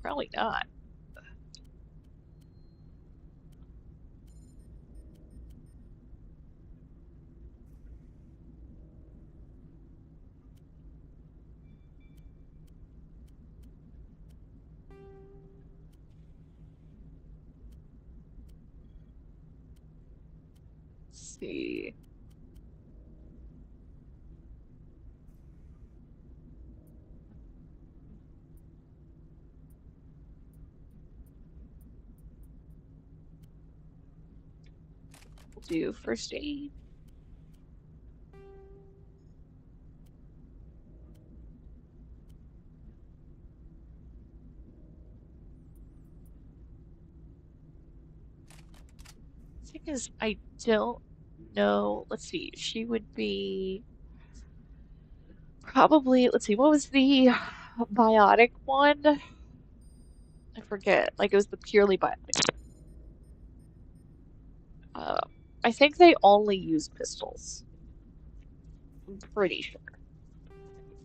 Probably not. Let's see. We'll do first aid. is I don't know. Let's see. She would be probably, let's see, what was the biotic one? I forget. Like it was the purely biotic. I think they only use pistols. I'm pretty sure.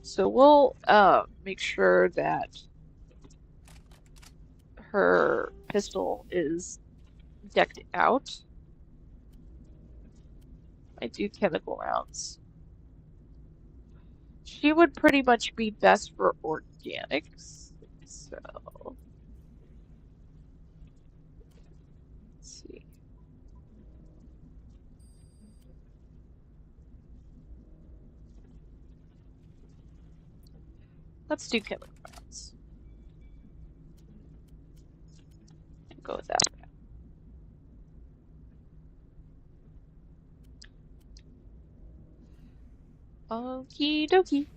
So we'll make sure that her pistol is decked out. I do chemical rounds. She would pretty much be best for organics. So let's see. Let's do chemical rounds. Go with that. Okie dokie.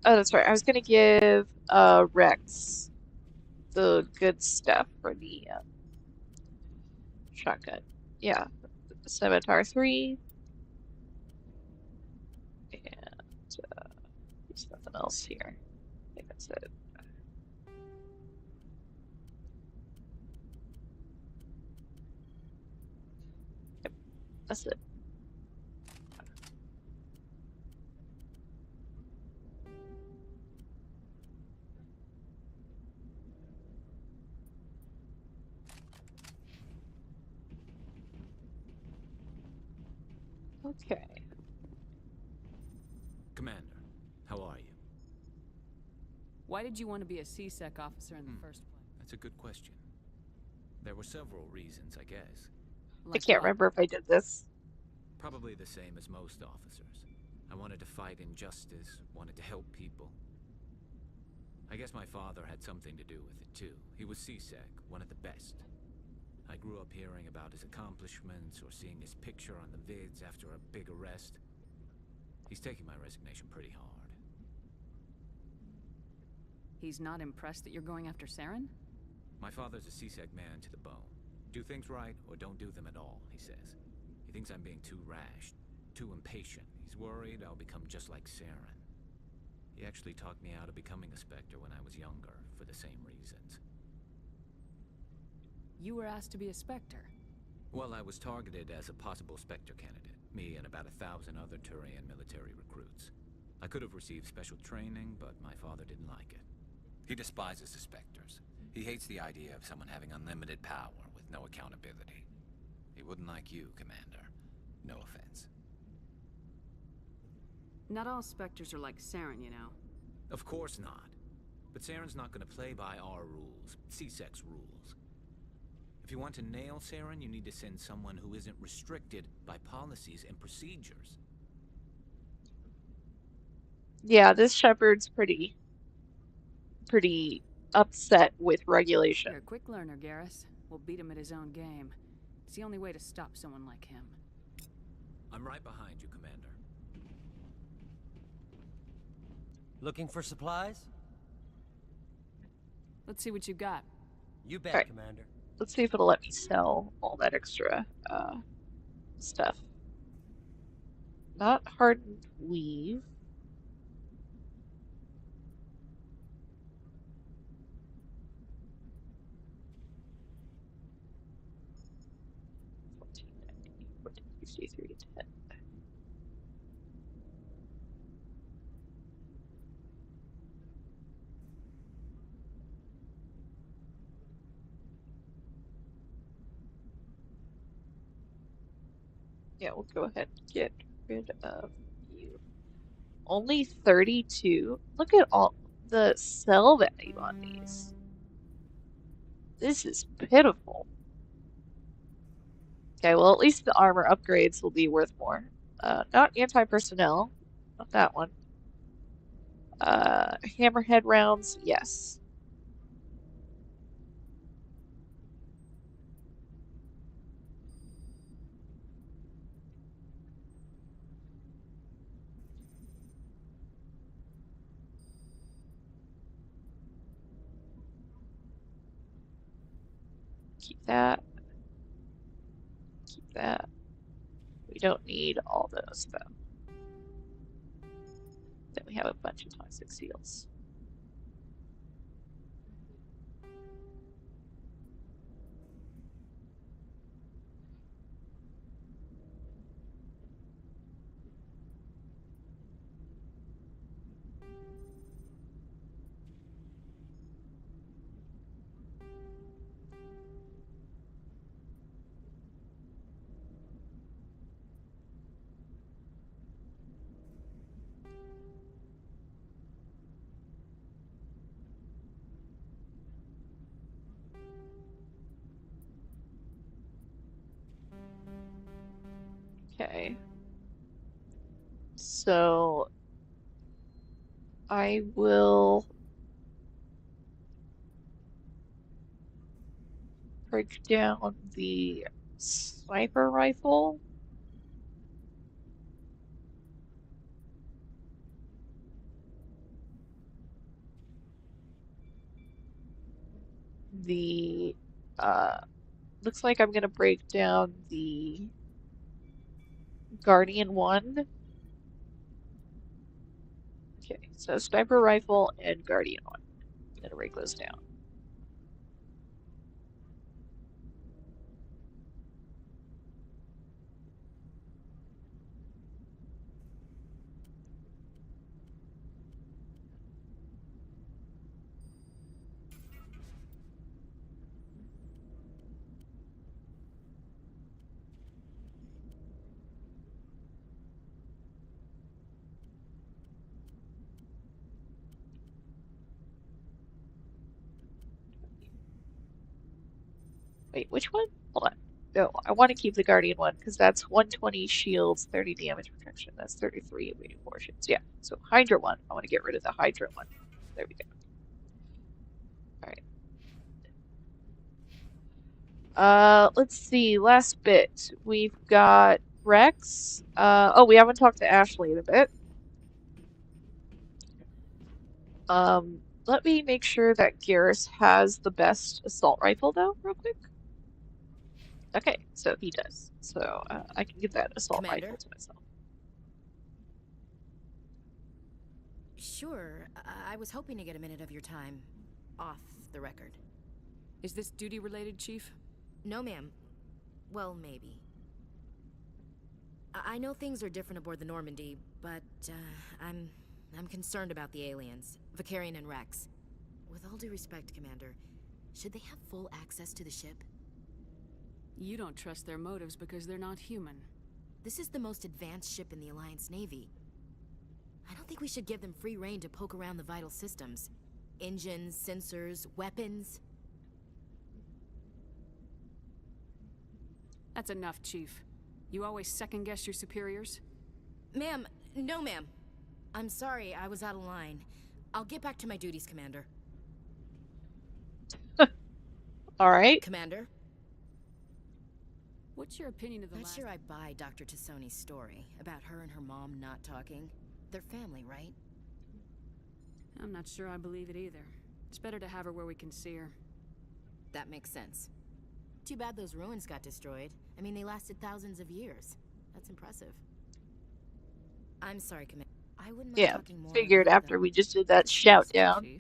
Oh, that's right. I was gonna give Rex the good stuff for the shotgun. Yeah, Scimitar 3, and there's nothing else here. I think that's it. Yep, that's it. Okay. Commander, how are you? Why did you want to be a C-Sec officer in the first place? That's a good question. There were several reasons, I guess. I can't remember if I did this. Probably the same as most officers. I wanted to fight injustice, wanted to help people. I guess my father had something to do with it, too. He was C-Sec, one of the best. I grew up hearing about his accomplishments or seeing his picture on the vids after a big arrest. He's taking my resignation pretty hard. He's not impressed that you're going after Saren? My father's a C-Sec man to the bone. Do things right or don't do them at all, he says. He thinks I'm being too rash, too impatient. He's worried I'll become just like Saren. He actually talked me out of becoming a Spectre when I was younger, for the same reasons. You were asked to be a Spectre? Well, I was targeted as a possible Spectre candidate. Me and about 1,000 other Turian military recruits. I could have received special training, but my father didn't like it. He despises the Spectres. He hates the idea of someone having unlimited power with no accountability. He wouldn't like you, Commander. No offense. Not all Spectres are like Saren, you know. Of course not. But Saren's not going to play by our rules, C-Sec's rules. If you want to nail Saren, you need to send someone who isn't restricted by policies and procedures. Yeah, this Shepard's pretty upset with regulation. You're a quick learner, Garrus. We'll beat him at his own game. It's the only way to stop someone like him. I'm right behind you, Commander. Looking for supplies? Let's see what you got. You bet, Right. Commander. Let's see if it'll let me sell all that extra stuff. Not hardened weave. $14.90, $14.63, $10. Yeah, we'll go ahead and get rid of you. Only 32. Look at all the sell value on these. This is pitiful. Okay, well, at least the armor upgrades will be worth more. Not anti-personnel. Not that one. Hammerhead rounds, yes. Keep that. Keep that. We don't need all those, though. Then we have a bunch of toxic seals. Okay. So I will break down the sniper rifle. The looks like I'm gonna break down the Guardian 1. Okay, so sniper rifle and Guardian 1. I'm gonna break those down. Wait, which one? Hold on. No, I want to keep the Guardian 1 because that's 120 shields, 30 damage protection. That's 33 evading portions. Yeah, so Hydra 1. I want to get rid of the Hydra 1. There we go. Alright. Let's see. Last bit. We've got Rex. Oh, we haven't talked to Ashley in a bit. Let me make sure that Garrus has the best assault rifle, though, real quick. Okay, so he does. So I can give that assault rifle to myself. Sure. I was hoping to get a minute of your time off the record. Is this duty-related, Chief? No, ma'am. Well, maybe. I know things are different aboard the Normandy, but I'm concerned about the aliens, Vicarian and Rex. With all due respect, Commander, should they have full access to the ship? You don't trust their motives because they're not human. This is the most advanced ship in the Alliance Navy. I don't think we should give them free rein to poke around the vital systems. Engines, sensors, weapons. That's enough, Chief. You always second-guess your superiors? Ma'am, no ma'am. I'm sorry, I was out of line. I'll get back to my duties, Commander. Alright. Commander? What's your opinion of the Not sure I buy Dr. Tassoni's story about her and her mom not talking. They're family, right? I'm not sure I believe it either. It's better to have her where we can see her. That makes sense. Too bad those ruins got destroyed. I mean, they lasted thousands of years. That's impressive. I'm sorry, Commander. I wouldn't mind talking more. Figured after we just did that shout down.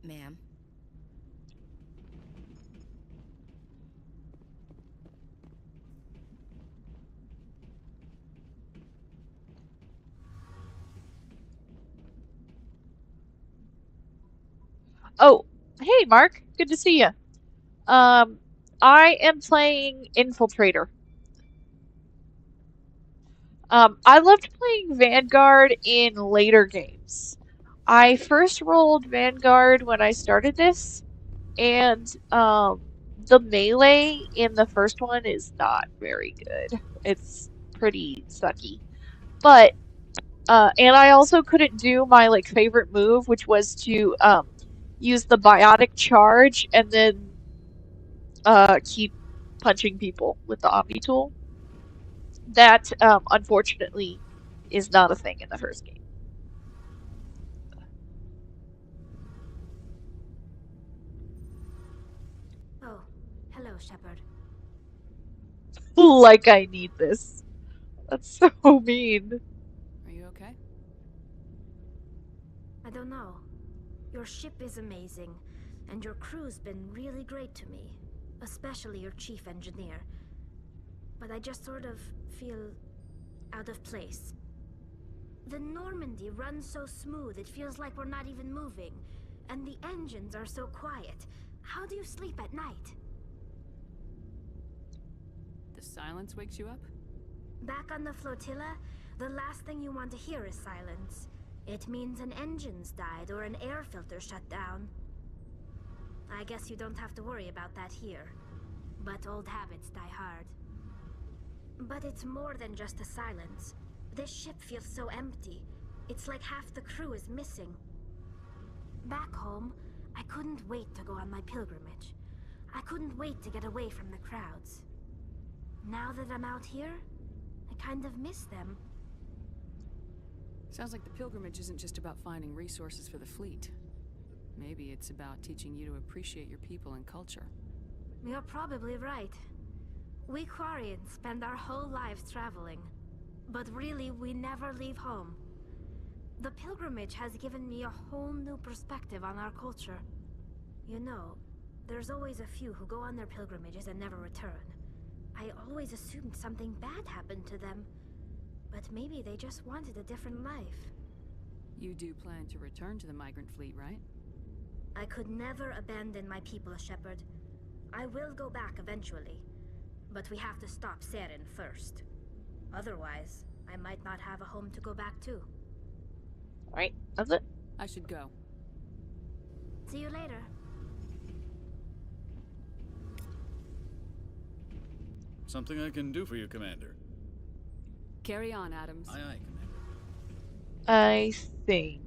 Ma'am. Oh, hey, Mark. Good to see you. I am playing Infiltrator. I loved playing Vanguard in later games. I first rolled Vanguard when I started this, and the melee in the first one is not very good. It's pretty sucky. But and I also couldn't do my favorite move, which was to use the biotic charge and then keep punching people with the Omni tool. That unfortunately is not a thing in the first game. Oh, Shepard. Like I need this. That's so mean. Are you okay? I don't know. Your ship is amazing, and your crew's been really great to me. Especially your chief engineer. But I just sort of feel out of place. The Normandy runs so smooth it feels like we're not even moving. And the engines are so quiet. How do you sleep at night? The silence wakes you up? Back on the flotilla, the last thing you want to hear is silence. It means an engine's died or an air filter shut down. I guess you don't have to worry about that here. But old habits die hard. But it's more than just the silence. This ship feels so empty. It's like half the crew is missing. Back home, I couldn't wait to go on my pilgrimage. I couldn't wait to get away from the crowds. Now that I'm out here, I kind of miss them. Sounds like the pilgrimage isn't just about finding resources for the fleet. Maybe it's about teaching you to appreciate your people and culture. You're probably right. We Quarians spend our whole lives traveling. But really, we never leave home. The pilgrimage has given me a whole new perspective on our culture. You know, there's always a few who go on their pilgrimages and never return. I always assumed something bad happened to them. But maybe they just wanted a different life. You do plan to return to the migrant fleet, right? I could never abandon my people, Shepard. I will go back eventually. But we have to stop Saren first. Otherwise, I might not have a home to go back to. Alright, that's it. I should go. See you later. Something I can do for you, Commander. Carry on, Adams. Aye, aye, Commander. I think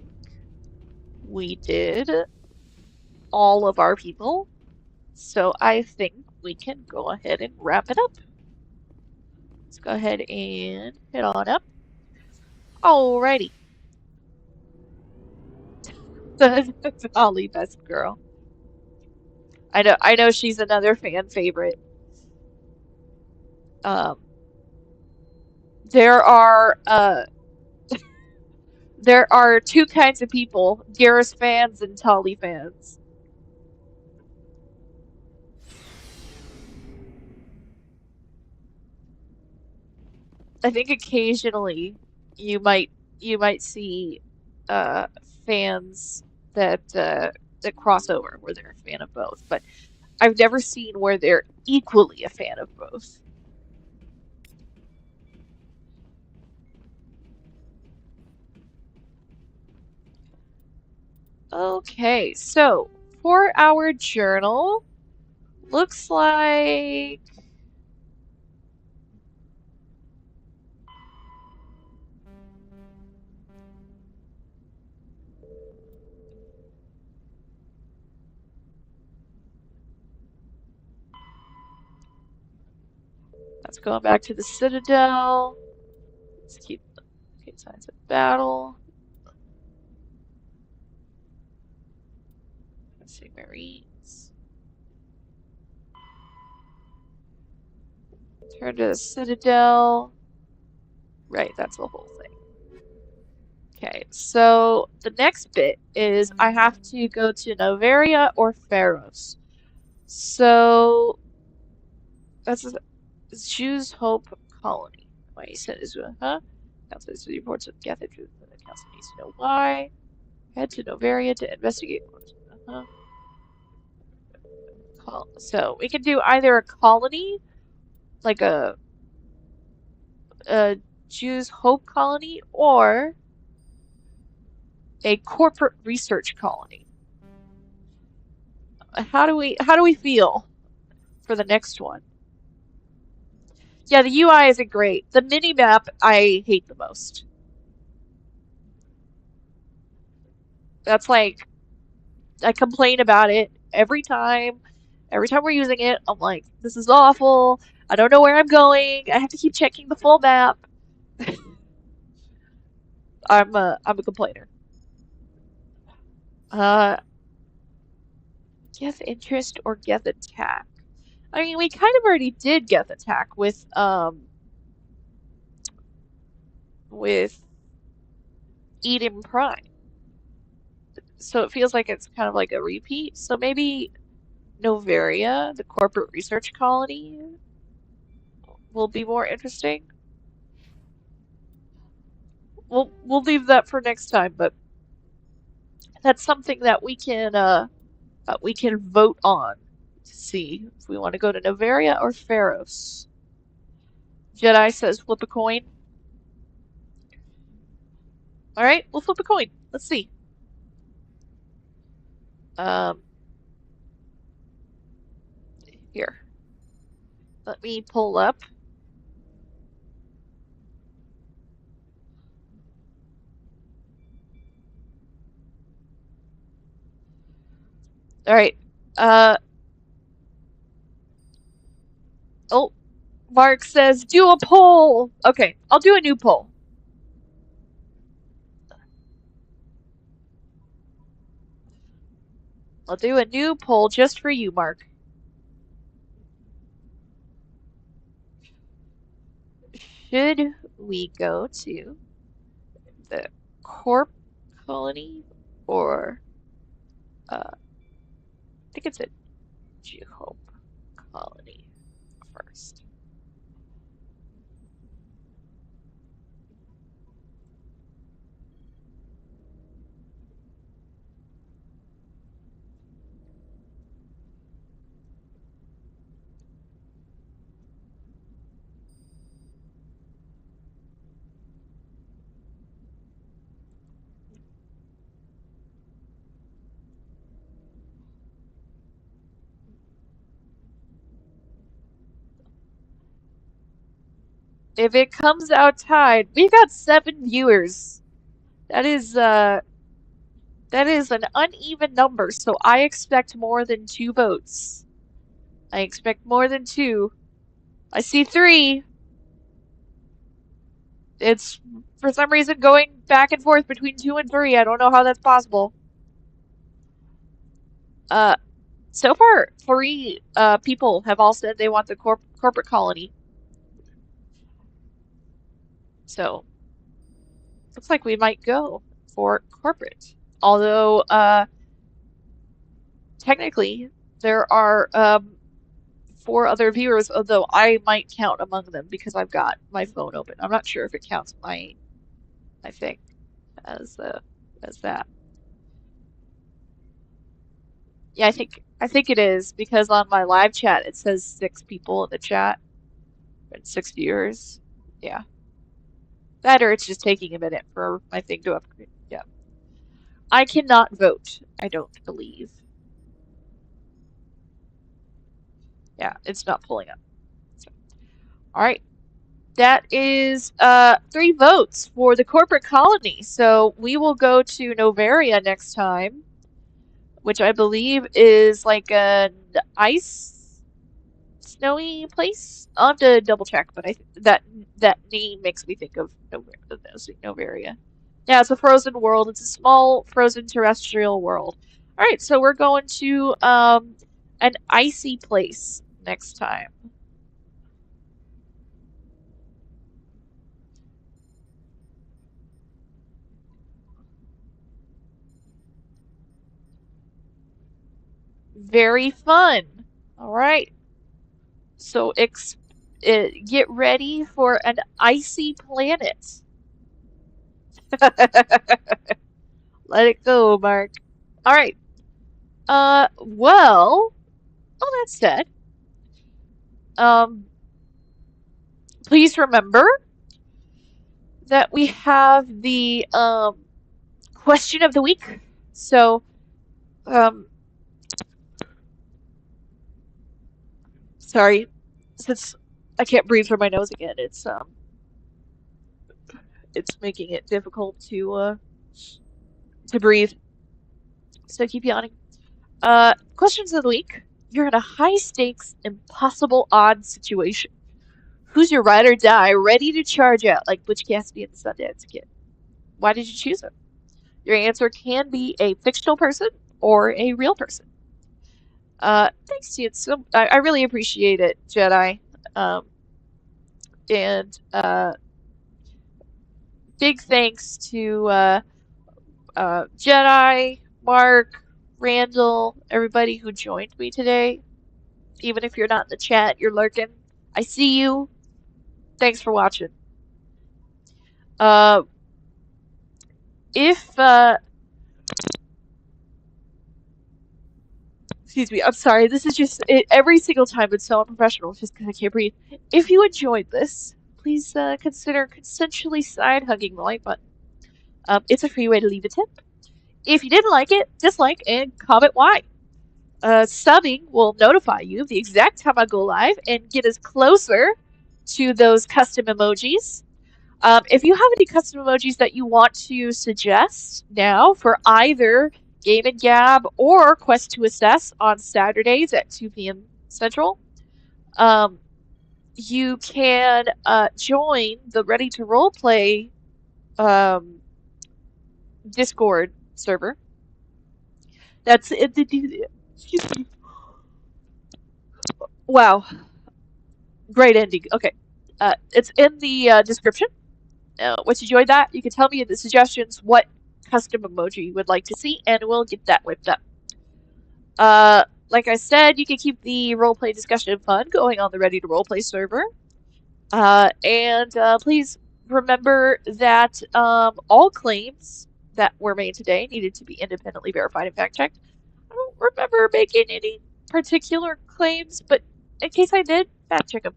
we did all of our people. So I think we can go ahead and wrap it up. Let's go ahead and head on up. Alrighty. That's Holly, best girl. I know she's another fan favorite. There are two kinds of people: Garrus fans and Tolly fans. I think occasionally you might see fans that cross over where they're a fan of both, but I've never seen where they're equally a fan of both. Okay, so for our journal, looks like let's go back to the Citadel. Let's keep signs of battle. Let's see, Marines. Turn to the Citadel. Right, that's the whole thing. Okay, so the next bit is I have to go to Noveria or Pharos. So that's Jews Hope Colony. Why he said is Council is the reports of Geth truth, and the council needs to know why. Head to Noveria to investigate. So we can do either a colony, like a Jews Hope Colony, or a corporate research colony. How do we feel for the next one? Yeah, the UI isn't great. The mini-map I hate the most. That's like, I complain about it every time. Every time we're using it, I'm like, this is awful. I don't know where I'm going. I have to keep checking the full map. I'm a complainer. Geth interest or Geth attack? I mean, we kind of already did Geth Attack with Eden Prime. So it feels like it's kind of like a repeat. So maybe Novaria, the corporate research colony, will be more interesting. We'll leave that for next time, but that's something that we can vote on to see if we want to go to Novaria or Pharos. Jedi says flip a coin. All right, we'll flip a coin. Let's see. Here. Let me pull up. All right. Oh, Mark says do a poll. Okay, I'll do a new poll. I'll do a new poll just for you, Mark. Should we go to the Corp colony or I think it's a Geohope colony first? If it comes out tied, we've got 7 viewers. That is an uneven number, so I expect more than 2 votes. I expect more than 2. I see 3. It's for some reason going back and forth between 2 and 3. I don't know how that's possible. So far, 3 people have all said they want the corporate colony. So, looks like we might go for corporate. Although, technically, there are 4 other viewers, although I might count among them because I've got my phone open. I'm not sure if it counts my thing as that. Yeah, I think it is because on my live chat it says 6 people in the chat and 6 viewers. Yeah. That or it's just taking a minute for my thing to upgrade. Yeah. I cannot vote, I don't believe. Yeah, it's not pulling up. So, all right. That is 3 votes for the corporate colony. So we will go to Novaria next time, which I believe is like an ice snowy place. I'll have to double check, but that name makes me think of Novaria. Yeah, it's a frozen world. It's a small frozen terrestrial world. All right, so we're going to an icy place next time. Very fun. All right. So get ready for an icy planet. Let it go, Mark. All right. Well, all that said, please remember that we have the question of the week. So, sorry, since I can't breathe through my nose again, it's making it difficult to breathe. So keep yawning. Questions of the week. You're in a high-stakes, impossible odd situation. Who's your ride or die, ready to charge out like Butch Cassidy and the Sundance Kid? Why did you choose him? Your answer can be a fictional person or a real person. Thanks to you. I really appreciate it, Jedi. And big thanks to Jedi, Mark, Randall, everybody who joined me today. Even if you're not in the chat, you're lurking. I see you. Thanks for watching. Excuse me, I'm sorry, this is just, every single time it's so unprofessional, just because I can't breathe. If you enjoyed this, please consider consensually side-hugging the like button. It's a free way to leave a tip. If you didn't like it, dislike and comment why. Subbing will notify you of the exact time I go live and get us closer to those custom emojis. If you have any custom emojis that you want to suggest now for either Game and Gab or Quest to Assess on Saturdays at 2 p.m. Central, you can join the Ready to Roleplay Discord server. That's it. Excuse me. Wow. Great ending. Okay. It's in the description. Once you join that, you can tell me in the suggestions what custom emoji you would like to see, and we'll get that whipped up. Like I said, you can keep the roleplay discussion fun going on the Ready to Roleplay server. And please remember that all claims that were made today needed to be independently verified and fact-checked. I don't remember making any particular claims, but in case I did, fact-check them.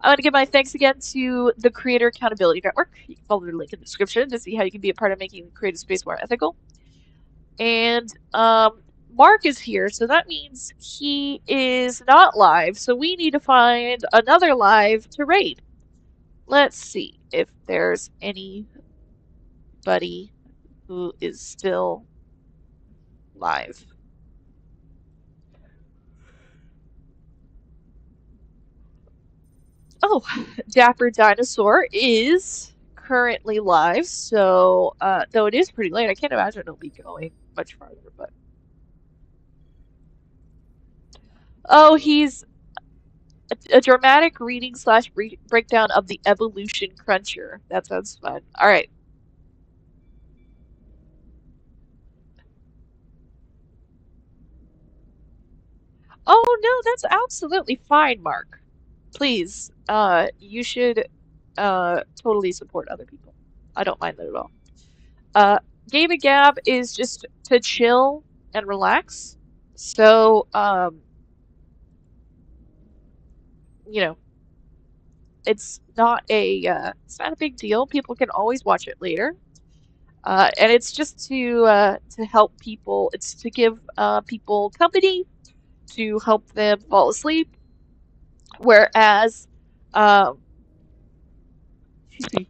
I want to give my thanks again to the Creator Accountability Network. You can follow the link in the description to see how you can be a part of making the creative space more ethical. And Mark is here, so that means he is not live, so we need to find another live to raid. Let's see if there's anybody who is still live. Oh, Dapper Dinosaur is currently live, so though it is pretty late, I can't imagine it'll be going much farther, but oh, he's a dramatic reading / breakdown of the Evolution Cruncher. That sounds fun. All right. Oh no, that's absolutely fine, Mark. Please, you should totally support other people. I don't mind that at all. Game and Gab is just to chill and relax. So, you know, it's not a big deal. People can always watch it later. And it's just to help people. It's to give people company, to help them fall asleep. Whereas, excuse me.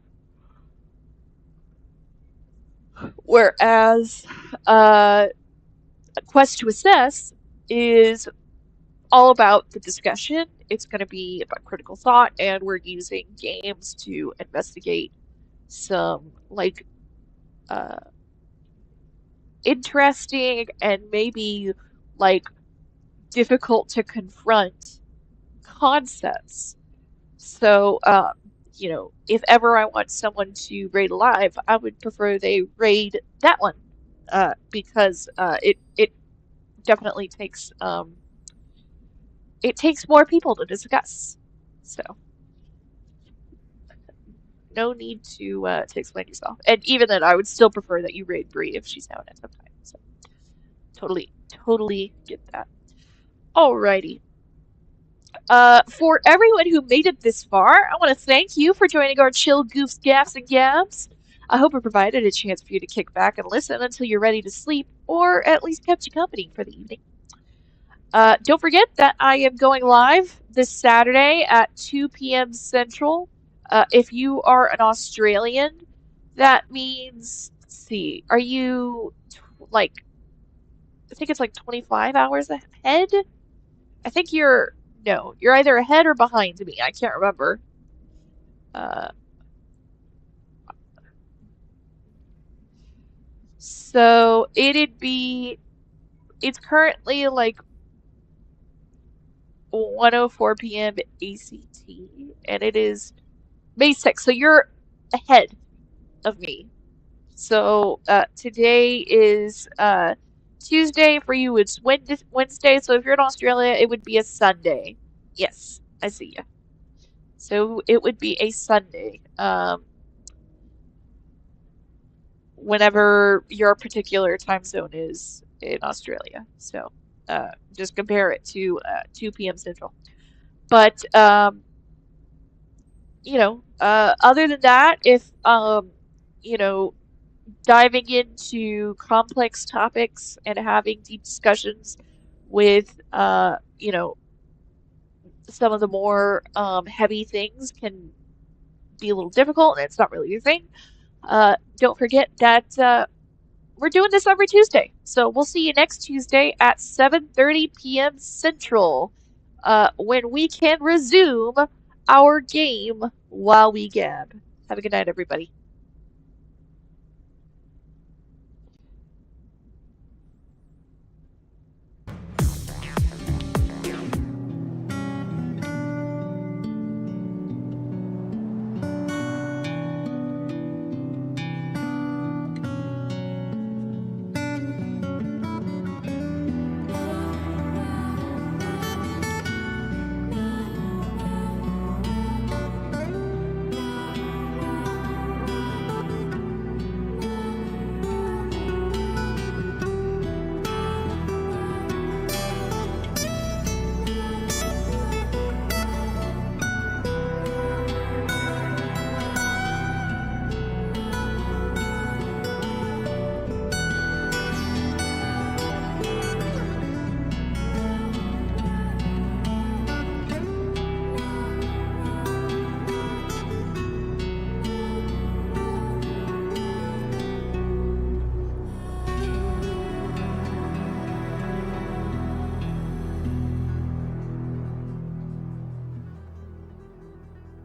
Whereas, Quest to Assess is all about the discussion. It's going to be about critical thought, and we're using games to investigate some interesting and maybe difficult to confront concepts. So, you know, if ever I want someone to raid live, I would prefer they raid that one, because it definitely takes more people to discuss. So no need to explain yourself. And even then, I would still prefer that you raid Bree if she's having a tough time. So totally get that. Alrighty. For everyone who made it this far, I want to thank you for joining our Chill Goofs, Gaffs, and Gabs. I hope it provided a chance for you to kick back and listen until you're ready to sleep, or at least kept you company for the evening. Don't forget that I am going live this Saturday at 2 p.m. Central. If you are an Australian, that means, let's see, are you I think it's 25 hours ahead? I think you're either ahead or behind me. I can't remember. So it's currently 1:04 p.m. ACT, and it is May 6th. So you're ahead of me. So today is Tuesday. For you, it's Wednesday. So if you're in Australia, it would be a Sunday. Yes, I see you. So it would be a Sunday. Whenever your particular time zone is in Australia. So just compare it to 2 p.m. Central. But other than that, if diving into complex topics and having deep discussions with some of the more heavy things can be a little difficult and it's not really your thing. Don't forget that we're doing this every Tuesday. So we'll see you next Tuesday at 7:30 p.m. Central when we can resume our game while we gab. Have a good night, everybody.